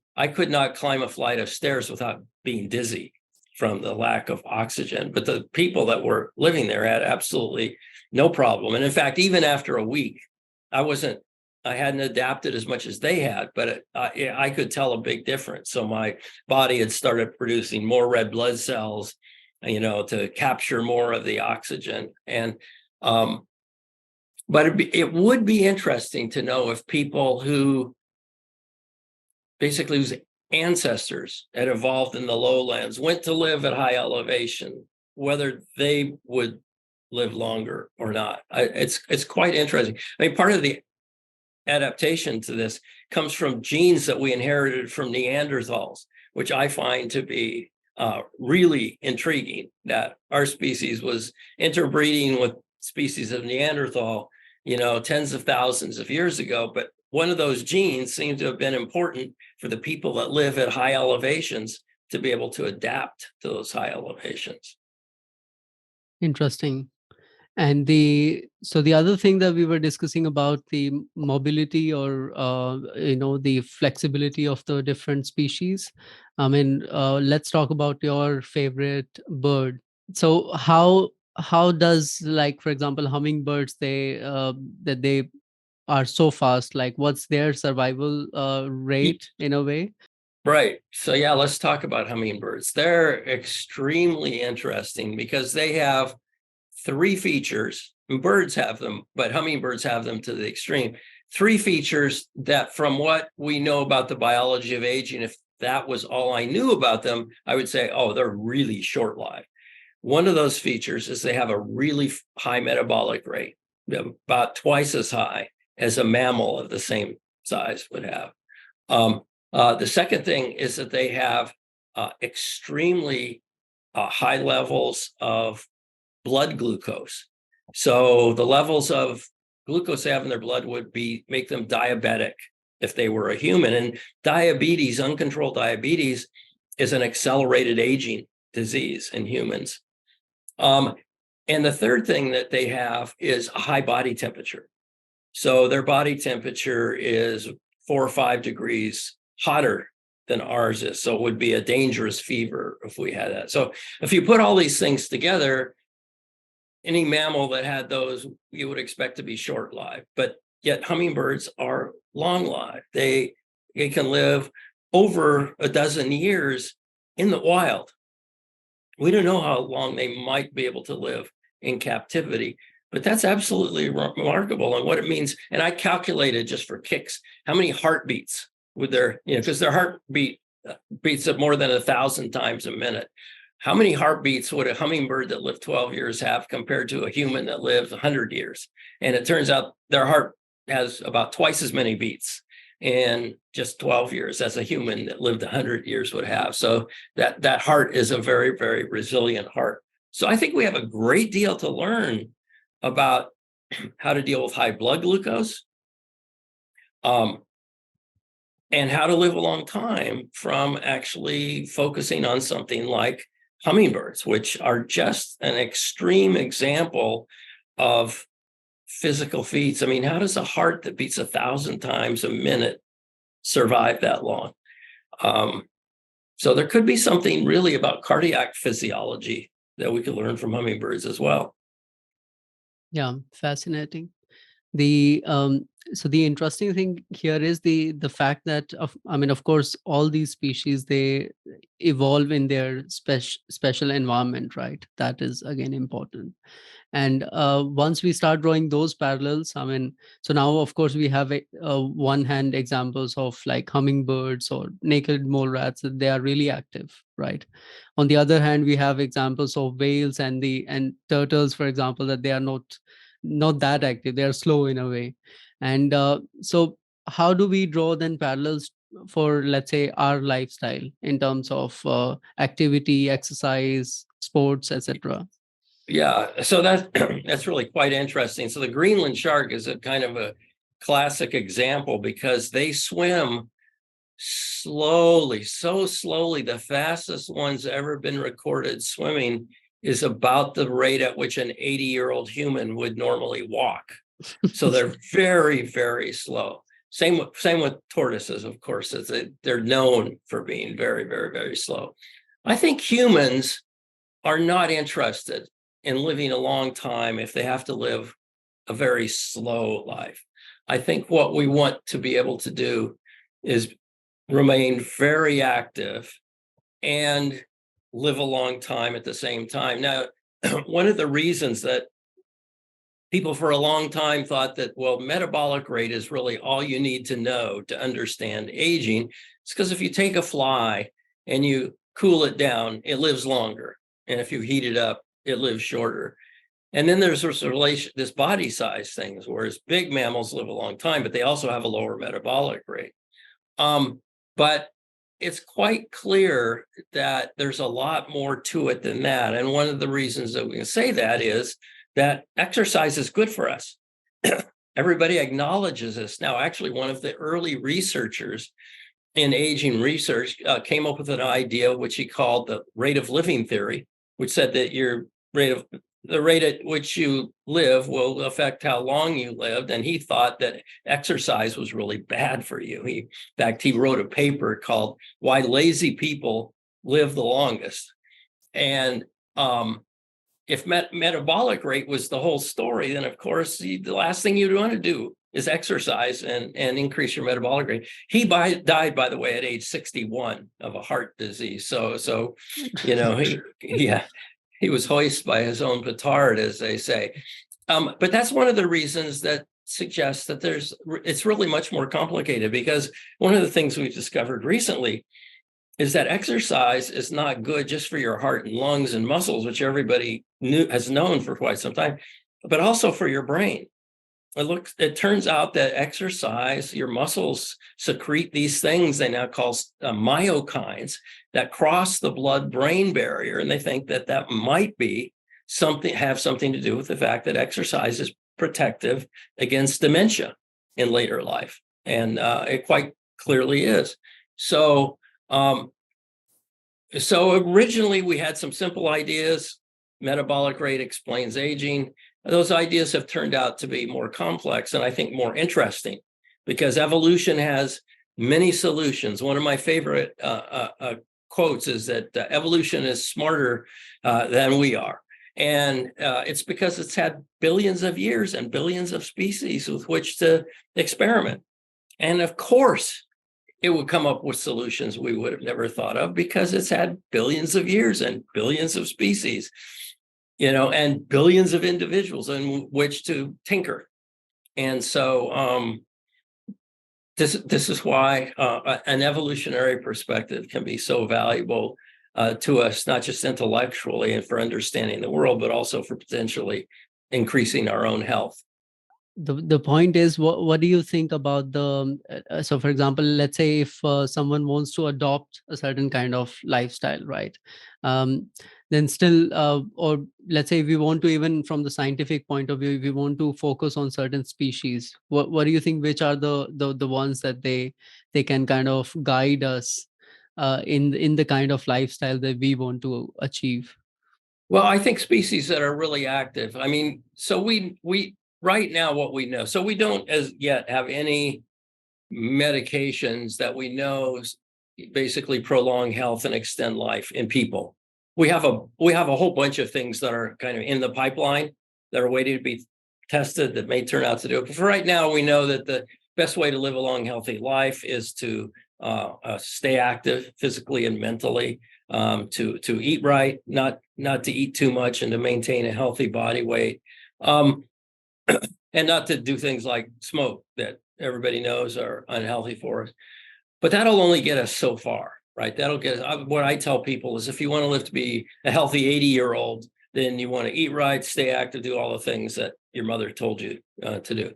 not climb a flight of stairs without being dizzy from the lack of oxygen. But the people that were living there had absolutely no problem. And in fact, even after a week, I hadn't adapted as much as they had, but I could tell a big difference. So my body had started producing more red blood cells, to capture more of the oxygen. And but it would be interesting to know if people whose ancestors had evolved in the lowlands went to live at high elevation, whether they would live longer or not. It's quite interesting. I mean, part of the adaptation to this comes from genes that we inherited from Neanderthals, which I find to be really intriguing, that our species was interbreeding with species of Neanderthal, tens of thousands of years ago. But one of those genes seems to have been important for the people that live at high elevations to be able to adapt to those high elevations. Interesting. And the other thing that we were discussing about the mobility, or the flexibility of the different species. I mean, let's talk about your favorite bird. So how does, like, for example, hummingbirds, they are so fast, like what's their survival rate in a way? Right. So yeah, let's talk about hummingbirds. They're extremely interesting because they have three features. And birds have them, but hummingbirds have them to the extreme. Three features that, from what we know about the biology of aging, if that was all I knew about them, I would say, oh, they're really short-lived. One of those features is they have a really high metabolic rate, about twice as high as a mammal of the same size would have. The second thing is that they have extremely high levels of blood glucose. So the levels of glucose they have in their blood would make them diabetic if they were a human. And diabetes, uncontrolled diabetes, is an accelerated aging disease in humans. And the third thing that they have is a high body temperature. So their body temperature is 4 or 5 degrees hotter than ours is. So it would be a dangerous fever if we had that. So if you put all these things together, any mammal that had those, you would expect to be short-lived. But yet hummingbirds are long-lived. They can live over a dozen years in the wild. We don't know how long they might be able to live in captivity, but that's absolutely remarkable and what it means. And I calculated, just for kicks, how many heartbeats would because their heartbeat beats at more than 1,000 times a minute. How many heartbeats would a hummingbird that lived 12 years have compared to a human that lived 100 years? And it turns out their heart has about twice as many beats in just 12 years as a human that lived 100 years would have. So that heart is a very, very resilient heart. So I think we have a great deal to learn about how to deal with high blood glucose, and how to live a long time from actually focusing on something like hummingbirds, which are just an extreme example of physical feats. I mean, how does a heart that beats 1,000 times a minute survive that long? So there could be something really about cardiac physiology that we could learn from hummingbirds as well. Yeah, fascinating. The So the interesting thing here is the fact that, of course, all these species, they evolve in their special environment, right? That is again important. And once we start drawing those parallels, so now of course we have one hand examples of like hummingbirds or naked mole rats, that they are really active, right? On the other hand, we have examples of whales and turtles, for example, that they are not that active, they are slow in a way. And so how do we draw then parallels for let's say our lifestyle in terms of activity, exercise, sports, etc.? Yeah, so that's that's really quite interesting. So the Greenland shark is a kind of a classic example because they swim slowly, so slowly. The fastest one's ever been recorded swimming is about the rate at which an 80-year-old human would normally walk. So they're very, very slow. Same with tortoises, of course. They're known for being very, very, very slow. I think humans are not interested in living a long time if they have to live a very slow life. I think what we want to be able to do is remain very active and live a long time at the same time. Now, one of the reasons that people for a long time thought that, well, metabolic rate is really all you need to know to understand aging, it's because if you take a fly and you cool it down, it lives longer. And if you heat it up, it lives shorter. And then there's this relation, this body size things, whereas big mammals live a long time, but they also have a lower metabolic rate. But it's quite clear that there's a lot more to it than that. And one of the reasons that we can say that is that exercise is good for us. Everybody acknowledges this. Now, actually, one of the early researchers in aging research came up with an idea which he called the rate of living theory, which said that the rate at which you live will affect how long you lived. And he thought that exercise was really bad for you. In fact, he wrote a paper called Why Lazy People Live the Longest. And if metabolic rate was the whole story, then of course, the last thing you'd want to do is exercise and increase your metabolic rate. He died, by the way, at age 61 of a heart disease. So he was hoisted by his own petard, as they say. But that's one of the reasons that suggests that it's really much more complicated, because one of the things we've discovered recently is that exercise is not good just for your heart and lungs and muscles, which everybody has known for quite some time, but also for your brain. It turns out that exercise, your muscles secrete these things they now call myokines that cross the blood-brain barrier, and they think that might have something to do with the fact that exercise is protective against dementia in later life, and it quite clearly is. So originally we had some simple ideas. Metabolic rate explains aging. Those ideas have turned out to be more complex and I think more interesting, because evolution has many solutions. One of my favorite quotes is that evolution is smarter than we are. And it's because it's had billions of years and billions of species with which to experiment. And of course, it would come up with solutions we would have never thought of, because it's had billions of years and billions of species, and billions of individuals in which to tinker. And so this is why an evolutionary perspective can be so valuable to us, not just intellectually and for understanding the world, but also for potentially increasing our own health. The point is, what do you think about so for example, let's say if someone wants to adopt a certain kind of lifestyle, right? Then still or let's say we want to, even from the scientific point of view, we want to focus on certain species. What do you think, which are the ones that they can kind of guide us in the kind of lifestyle that we want to achieve? Well, I think species that are really active. I mean, so we right now, what we know, so we don't as yet have any medications that we know basically prolong health and extend life in people. We have a whole bunch of things that are kind of in the pipeline that are waiting to be tested that may turn out to do it. But for right now, we know that the best way to live a long, healthy life is to stay active physically and mentally, to eat right, not to eat too much, and to maintain a healthy body weight. And not to do things like smoke that everybody knows are unhealthy for us. But that'll only get us so far, right? That'll get us. What I tell people is, if you want to live to be a healthy 80-year-old, then you want to eat right, stay active, do all the things that your mother told you to do.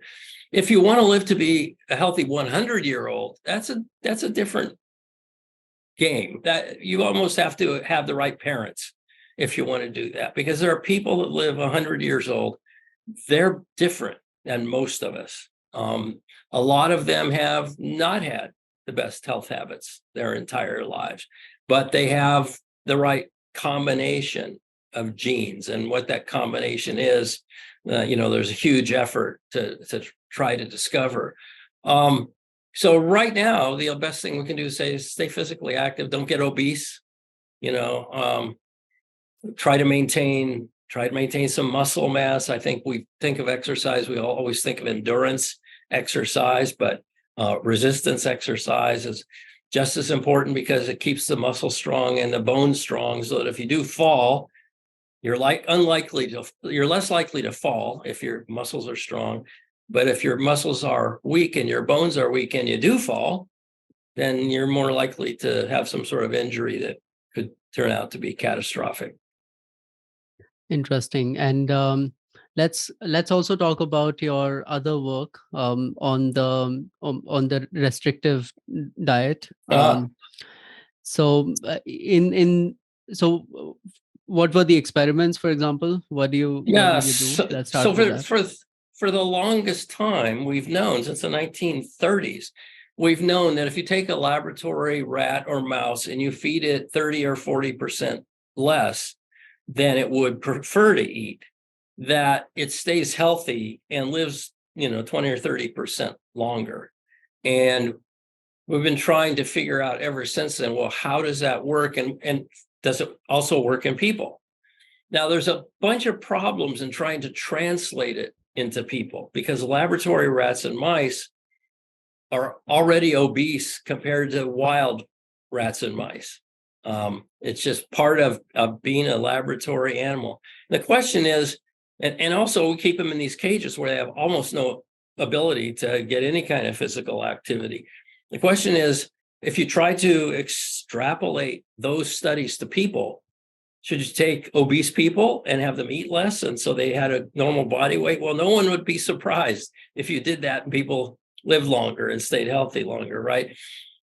If you want to live to be a healthy 100-year-old, that's a different game. That you almost have to have the right parents if you want to do that, because there are people that live 100 years old. They're different than most of us. A lot of them have not had the best health habits their entire lives, but they have the right combination of genes. And what that combination is, there's a huge effort to try to discover. So right now, the best thing we can do is stay physically active, don't get obese, try to maintain some muscle mass. I think we think of exercise, we always think of endurance exercise, but resistance exercise is just as important, because it keeps the muscle strong and the bones strong, so that if you do fall, you're less likely to fall if your muscles are strong. But if your muscles are weak and your bones are weak and you do fall, then you're more likely to have some sort of injury that could turn out to be catastrophic. Interesting. And let's also talk about your other work on the restrictive diet. So in so what were the experiments, for example? What did you do? Let's start with that. For the longest time, we've known, since the 1930s, we've known that if you take a laboratory rat or mouse and you feed it 30 or 40% less than it would prefer to eat, that it stays healthy and lives, 20 or 30% longer. And we've been trying to figure out ever since then, well, how does that work? And does it also work in people? Now, there's a bunch of problems in trying to translate it into people, because laboratory rats and mice are already obese compared to wild rats and mice. It's just part of being a laboratory animal. The question is, and also we keep them in these cages where they have almost no ability to get any kind of physical activity. The question is, if you try to extrapolate those studies to people, should you take obese people and have them eat less, and so they had a normal body weight? Well, no one would be surprised if you did that and people lived longer and stayed healthy longer, right?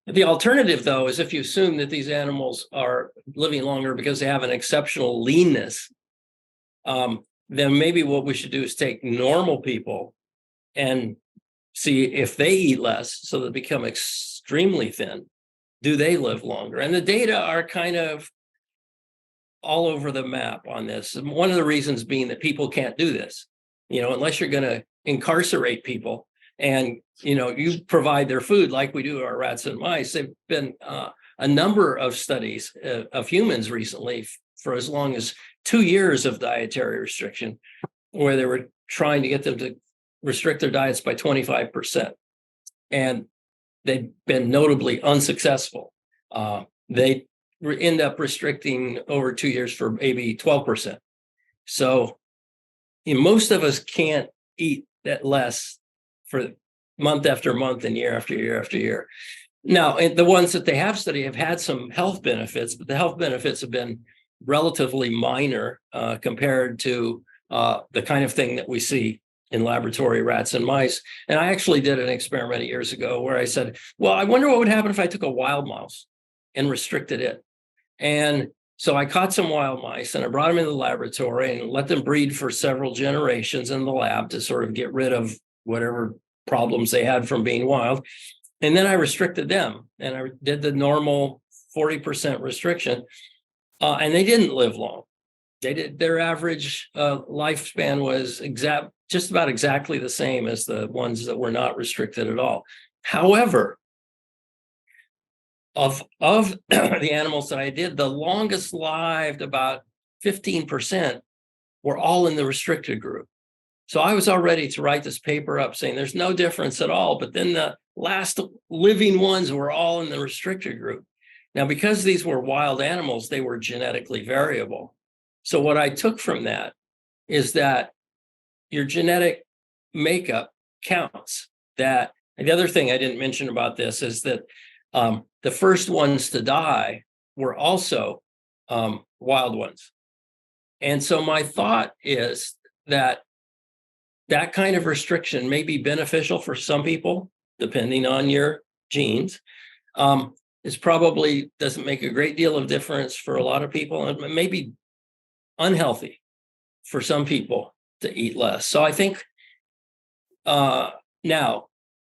The alternative, though, is if you assume that these animals are living longer because they have an exceptional leanness, then maybe what we should do is take normal people and see if they eat less, so they become extremely thin. Do they live longer? And the data are kind of all over the map on this. And one of the reasons being that people can't do this, unless you're going to incarcerate people and, you provide their food like we do our rats and mice. There've been a number of studies of humans recently for as long as 2 years of dietary restriction, where they were trying to get them to restrict their diets by 25%. And they've been notably unsuccessful. They end up restricting over 2 years for maybe 12%. So most of us can't eat that less for month after month and year after year after year. Now, the ones that they have studied have had some health benefits, but the health benefits have been relatively minor compared to the kind of thing that we see in laboratory rats and mice. And I actually did an experiment years ago where I said, well, I wonder what would happen if I took a wild mouse and restricted it. And so I caught some wild mice and I brought them into the laboratory and let them breed for several generations in the lab to sort of get rid of whatever problems they had from being wild. And then I restricted them, and I did the normal 40% restriction, and they didn't live long. Their average lifespan was just about exactly the same as the ones that were not restricted at all. However, of the animals that I did, the longest lived, about 15%, were all in the restricted group. So I was all ready to write this paper up saying there's no difference at all, but then the last living ones were all in the restricted group. Now, because these were wild animals, they were genetically variable. So what I took from that is that your genetic makeup counts. And the other thing I didn't mention about this is that the first ones to die were also wild ones. And so my thought is that that kind of restriction may be beneficial for some people, depending on your genes. It probably doesn't make a great deal of difference for a lot of people, and it may be unhealthy for some people to eat less. So I think now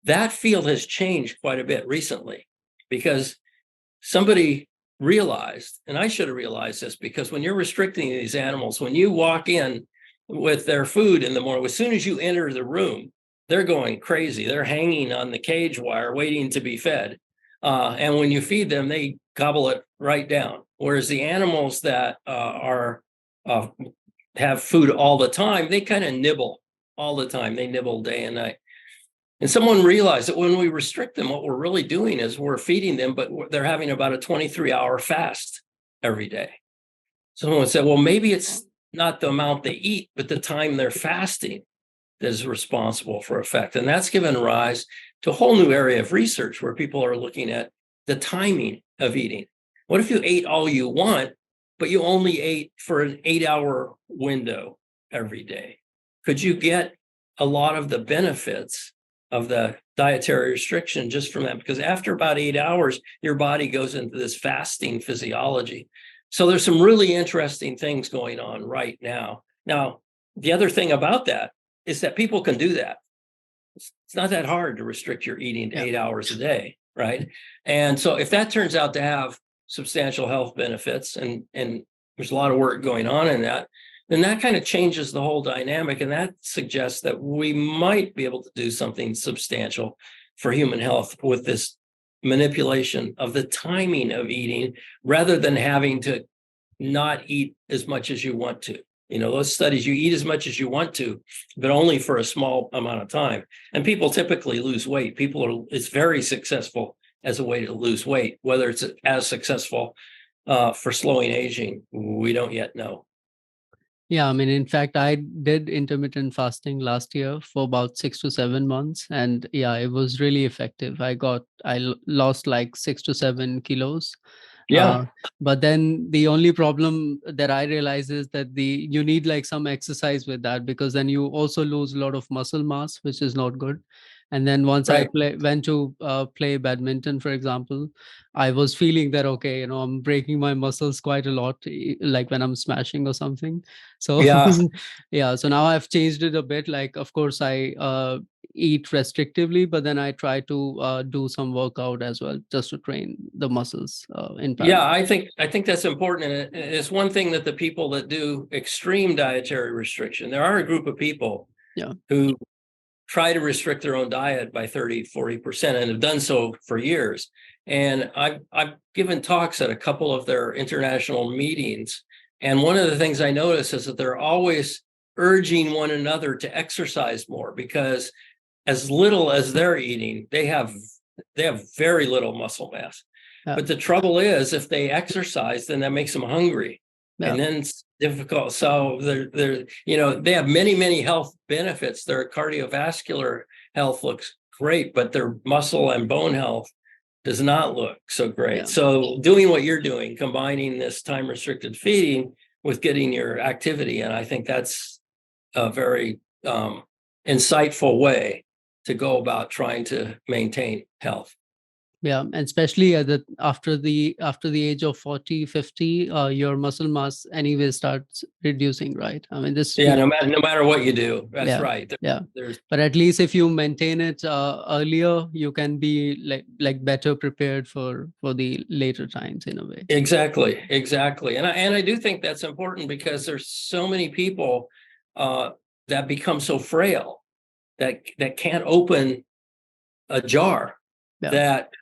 that field has changed quite a bit recently, because somebody realized, and I should have realized this, because when you're restricting these animals, when you walk in with their food in the morning, as soon as you enter the room, they're going crazy. They're hanging on the cage wire waiting to be fed. And when you feed them, they gobble it right down. Whereas the animals that have food all the time, they kind of nibble all the time. They nibble day and night. And someone realized that when we restrict them, what we're really doing is we're feeding them, but they're having about a 23-hour fast every day. Someone said, well, maybe it's not the amount they eat, but the time they're fasting that is responsible for effect. And that's given rise to a whole new area of research where people are looking at the timing of eating. What if you ate all you want, but you only ate for an 8-hour window every day? Could you get a lot of the benefits of the dietary restriction just from that? Because after about 8 hours, your body goes into this fasting physiology. So there's some really interesting things going on right now. Now, the other thing about that is that people can do that. It's not that hard to restrict your eating to 8 hours a day, right? And so if that turns out to have substantial health benefits, and there's a lot of work going on in that, then that kind of changes the whole dynamic. And that suggests that we might be able to do something substantial for human health with this manipulation of the timing of eating, rather than having to not eat as much as you want to. You know, those studies, you eat as much as you want to, but only for a small amount of time. And people typically lose weight. It's very successful as a way to lose weight. Whether it's as successful for slowing aging, we don't yet know. Yeah, I mean, in fact, I did intermittent fasting last year for about 6 to 7 months, and yeah, it was really effective. I lost like 6 to 7 kilos. Yeah. But then the only problem that I realize is that you need like some exercise with that, because then you also lose a lot of muscle mass, which is not good. And then once Right. went to play badminton, for example, I was feeling that, okay, I'm breaking my muscles quite a lot, like when I'm smashing or something. So Yeah. yeah, so now I've changed it a bit. Like, of course, I eat restrictively, but then I try to do some workout as well, just to train the muscles in Yeah, parallel. I think that's important. And it's one thing that the people that do extreme dietary restriction, there are a group of people Yeah. who try to restrict their own diet by 30-40% and have done so for years. And I've given talks at a couple of their international meetings. And one of the things I notice is that they're always urging one another to exercise more, because as little as they're eating, they have very little muscle mass. Yeah. But the trouble is, if they exercise, then that makes them hungry. Yeah. And then it's difficult. So they have many health benefits. Their cardiovascular health looks great, but their muscle and bone health does not look so great. Yeah. So doing what you're doing, combining this time restricted feeding with getting your activity, and I think that's a very insightful way to go about trying to maintain health. Yeah, and especially after the age of 40, 50, your muscle mass anyway starts reducing, right? I mean, Yeah, no matter what you do, that's yeah, right. yeah. There's But at least if you maintain it earlier, you can be like better prepared for the later times, in a way. exactly, and I do think that's important, because there's so many people that become so frail that can't open a jar, Yeah. that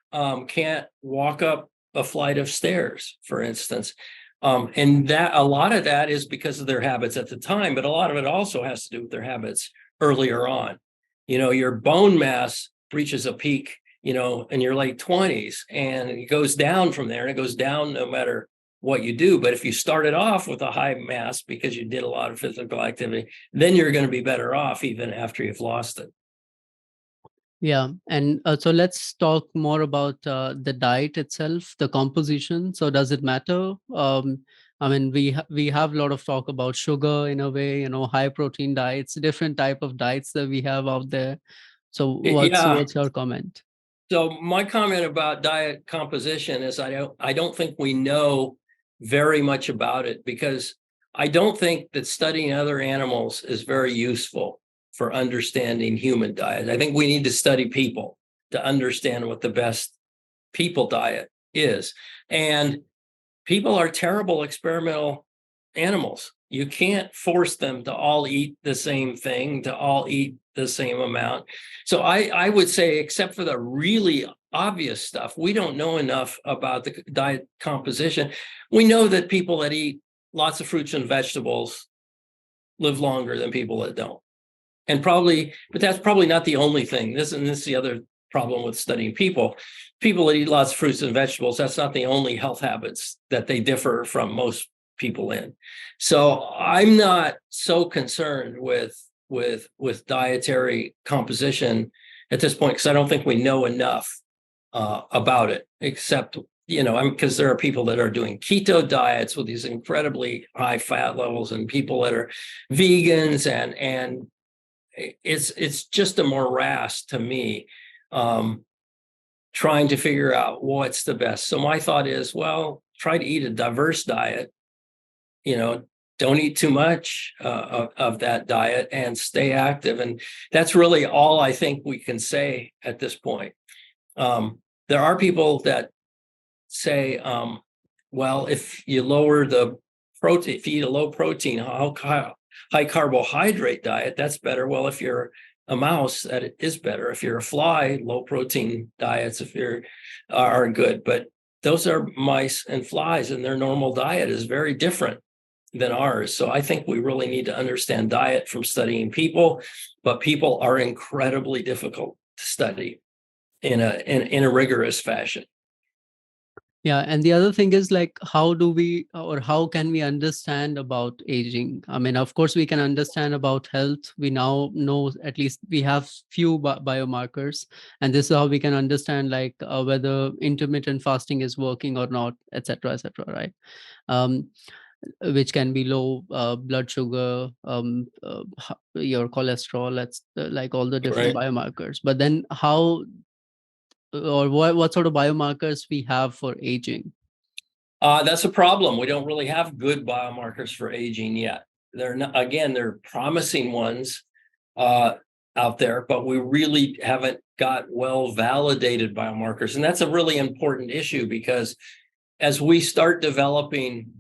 can't walk up a flight of stairs, for instance. And that a lot of that is because of their habits at the time, but a lot of it also has to do with their habits earlier on. You know, your bone mass reaches a peak, in your late 20s, and it goes down from there, and it goes down no matter what you do. But if you started off with a high mass because you did a lot of physical activity, then you're going to be better off even after you've lost it. Yeah, and so let's talk more about the diet itself, the composition. So does it matter? I I mean, we have a lot of talk about sugar in a way, high protein diets, different type of diets that we have out there. So Yeah. what's your comment? So my comment about diet composition is I don't think we know very much about it, because I don't think that studying other animals is very useful for understanding human diet. I think we need to study people to understand what the best people diet is. And people are terrible experimental animals. You can't force them to all eat the same thing, to all eat the same amount. So I would say, except for the really obvious stuff, we don't know enough about the diet composition. We know that people that eat lots of fruits and vegetables live longer than people that don't. And probably, but that's probably not the only thing. This is the other problem with studying people. People that eat lots of fruits and vegetables, that's not the only health habits that they differ from most people in. So I'm not so concerned with dietary composition at this point, because I don't think we know enough about it, except, because there are people that are doing keto diets with these incredibly high fat levels, and people that are vegans, and it's just a morass to me, trying to figure out what's the best. So my thought is, well, try to eat a diverse diet, don't eat too much of that diet, and stay active. And that's really all I think we can say at this point. There are people that say, well, if you lower the protein, if you eat a low protein, high carbohydrate diet, that's better. Well, if you're a mouse, that is better. If you're a fly, low protein diets are good. But those are mice and flies, and their normal diet is very different than ours. So I think we really need to understand diet from studying people, but people are incredibly difficult to study in a rigorous fashion. Yeah, and the other thing is, like, how can we understand about aging? I mean, of course, we can understand about health. We now know, at least we have few biomarkers, and this is how we can understand, like, whether intermittent fasting is working or not, etc., etc., right? Um, which can be low blood sugar, your cholesterol, that's like all the different Right. biomarkers. But then how, or what sort of biomarkers we have for aging? That's a problem. We don't really have good biomarkers for aging yet. They're not, again, they're promising ones out there, but we really haven't got well validated biomarkers. And that's a really important issue, because as we start developing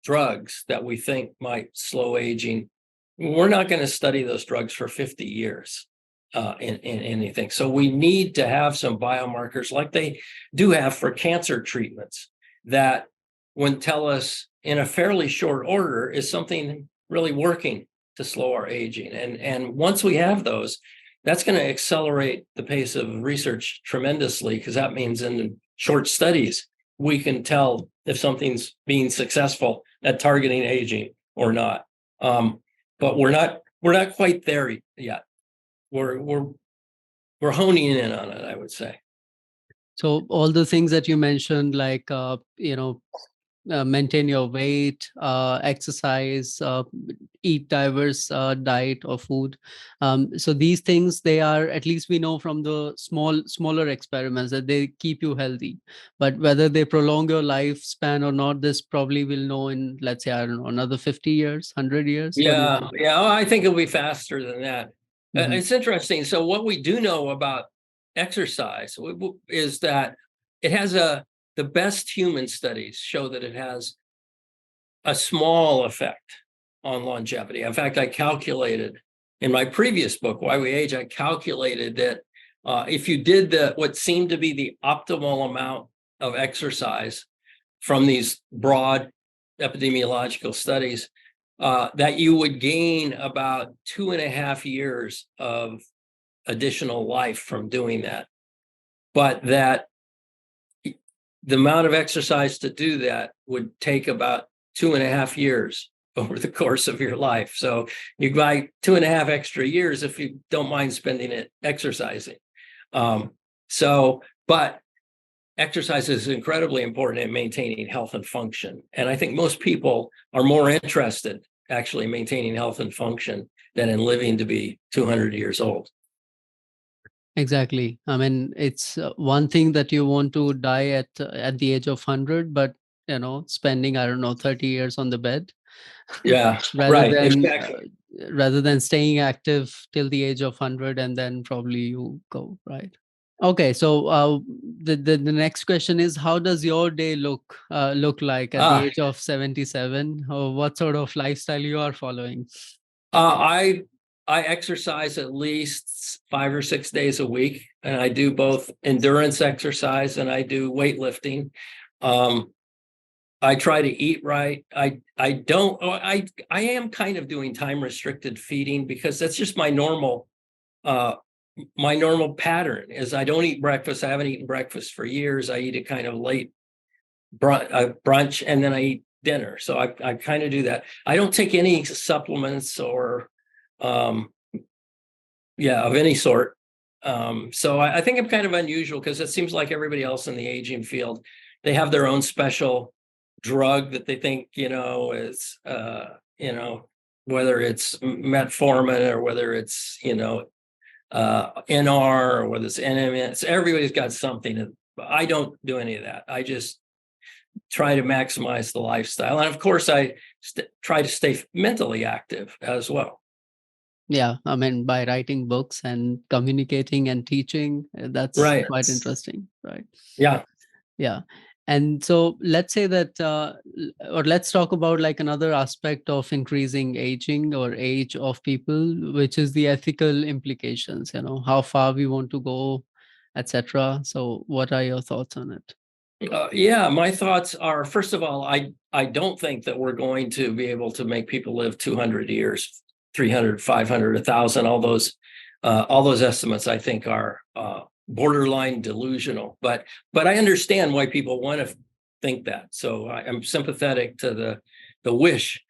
drugs that we think might slow aging, we're not going to study those drugs for 50 years in anything. So we need to have some biomarkers like they do have for cancer treatments, that would tell us in a fairly short order, is something really working to slow our aging. And once we have those, that's going to accelerate the pace of research tremendously, because that means in short studies, we can tell if something's being successful at targeting aging or not. But we're not quite there yet. We're honing in on it, I would say. So all the things that you mentioned, like, maintain your weight, exercise, eat diverse diet or food. So these things, they are, at least we know from the smaller experiments, that they keep you healthy. But whether they prolong your lifespan or not, this probably will know in, let's say, I don't know, another 50 years, 100 years. What do you Yeah, think? yeah. I think it'll be faster than that. Mhm. It's interesting. So what we do know about exercise is that it has the best human studies show that it has a small effect on longevity. In fact, I calculated in my previous book, Why We Age, I calculated that if you did what seemed to be the optimal amount of exercise from these broad epidemiological studies, that you would gain about 2.5 years of additional life from doing that. But that the amount of exercise to do that would take about 2.5 years over the course of your life. So you buy 2.5 extra years if you don't mind spending it exercising. But exercise is incredibly important in maintaining health and function. And I think most people are more interested actually in maintaining health and function than in living to be 200 years old. Exactly. I mean, it's one thing that you want to die at the age of 100, but spending, I don't know, 30 years on the bed Yeah, rather right, than exactly. rather than staying active till the age of 100 and then probably you go, right? Okay, so the next question is, how does your day look like at the Ah, age of 77? Or what sort of lifestyle you are following? I exercise at least 5 or 6 days a week, and I do both endurance exercise and I do weightlifting. Um, I try to eat right. I don't. I am kind of doing time restricted feeding because that's just uh, my normal pattern. Is I don't eat breakfast. I haven't eaten breakfast for years. I eat it kind of late brunch, and then I eat dinner. So I kind of do that. I don't take any supplements or um, of any sort. So I think I'm kind of unusual because it seems like everybody else in the aging field, they have their own special drug that they think, is, whether it's metformin or whether it's, NR or whether it's NMS, everybody's got something. I don't do any of that. I just try to maximize the lifestyle. And of course, I try to stay mentally active as well. Yeah, I mean, by writing books and communicating and teaching, that's Right. quite interesting, right? Yeah. Yeah. And so let's say that, or let's talk about like another aspect of increasing aging or age of people, which is the ethical implications, how far we want to go, etc. So what are your thoughts on it? Yeah, my thoughts are, first of all, I don't think that we're going to be able to make people live 200 years, 300, 500, 1,000. All those estimates I think are borderline delusional. But I understand why people want to think that. So I'm sympathetic to the wish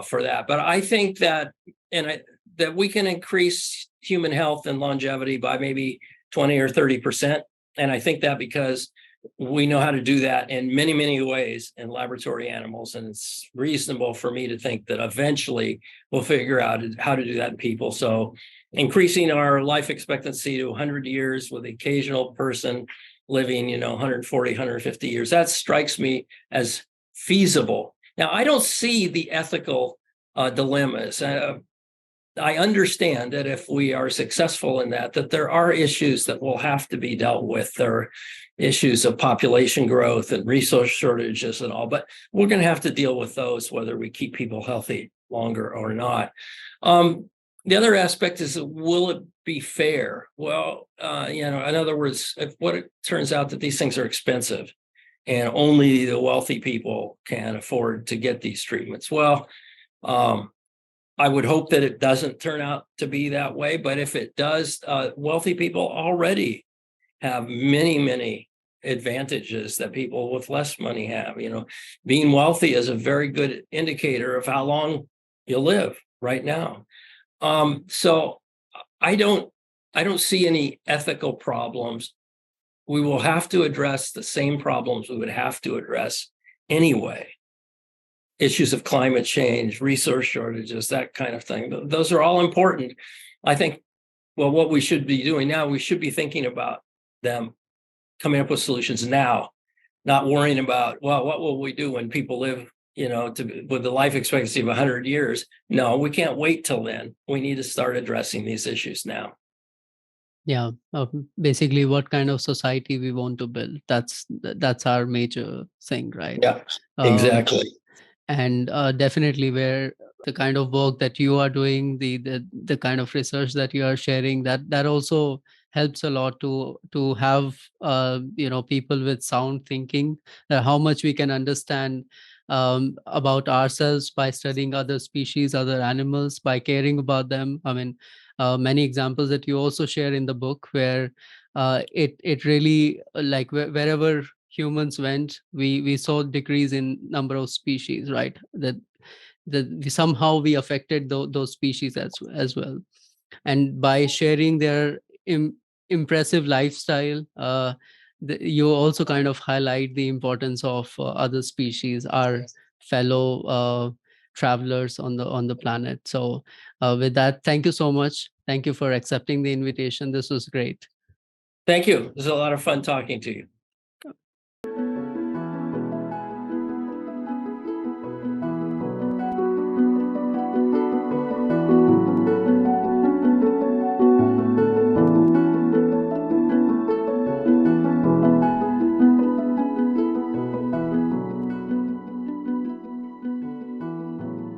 for that. But I think that that we can increase human health and longevity by maybe 20 or 30%. And I think that because we know how to do that in many, many ways in laboratory animals. And it's reasonable for me to think that eventually we'll figure out how to do that in people. So increasing our life expectancy to 100 years with the occasional person living, 140, 150 years, that strikes me as feasible. Now, I don't see the ethical dilemmas. I understand that if we are successful in that there are issues that will have to be dealt with. There are issues of population growth and resource shortages and all, but we're going to have to deal with those whether we keep people healthy longer or not. The other aspect is, will it be fair? Well, in other words, if what it turns out that these things are expensive and only the wealthy people can afford to get these treatments. Well, I would hope that it doesn't turn out to be that way. But if it does, wealthy people already have many, many advantages that people with less money have. Being wealthy is a very good indicator of how long you live right now. So I don't see any ethical problems. We will have to address the same problems we would have to address anyway. Issues of climate change, resource shortages, that kind of thing. Those are all important. I think, well, what we should be doing now, we should be thinking about them, coming up with solutions now, not worrying about, well, what will we do when people live, with the life expectancy of 100 years? No, we can't wait till then. We need to start addressing these issues now. Yeah, basically what kind of society we want to build. That's our major thing, right? Yeah, Um, exactly. and definitely where the kind of work that you are doing, the kind of research that you are sharing, that also helps a lot to have people with sound thinking, how much we can understand about ourselves by studying other species, other animals, by caring about them. I mean, many examples that you also share in the book where it really like wherever humans went, we saw decrease in number of species, right? That somehow we affected those species as well. And by sharing their impressive lifestyle, you also kind of highlight the importance of other species, our fellow travelers on the planet. So with that, thank you so much. Thank you for accepting the invitation. This was great. Thank you. It was a lot of fun talking to you.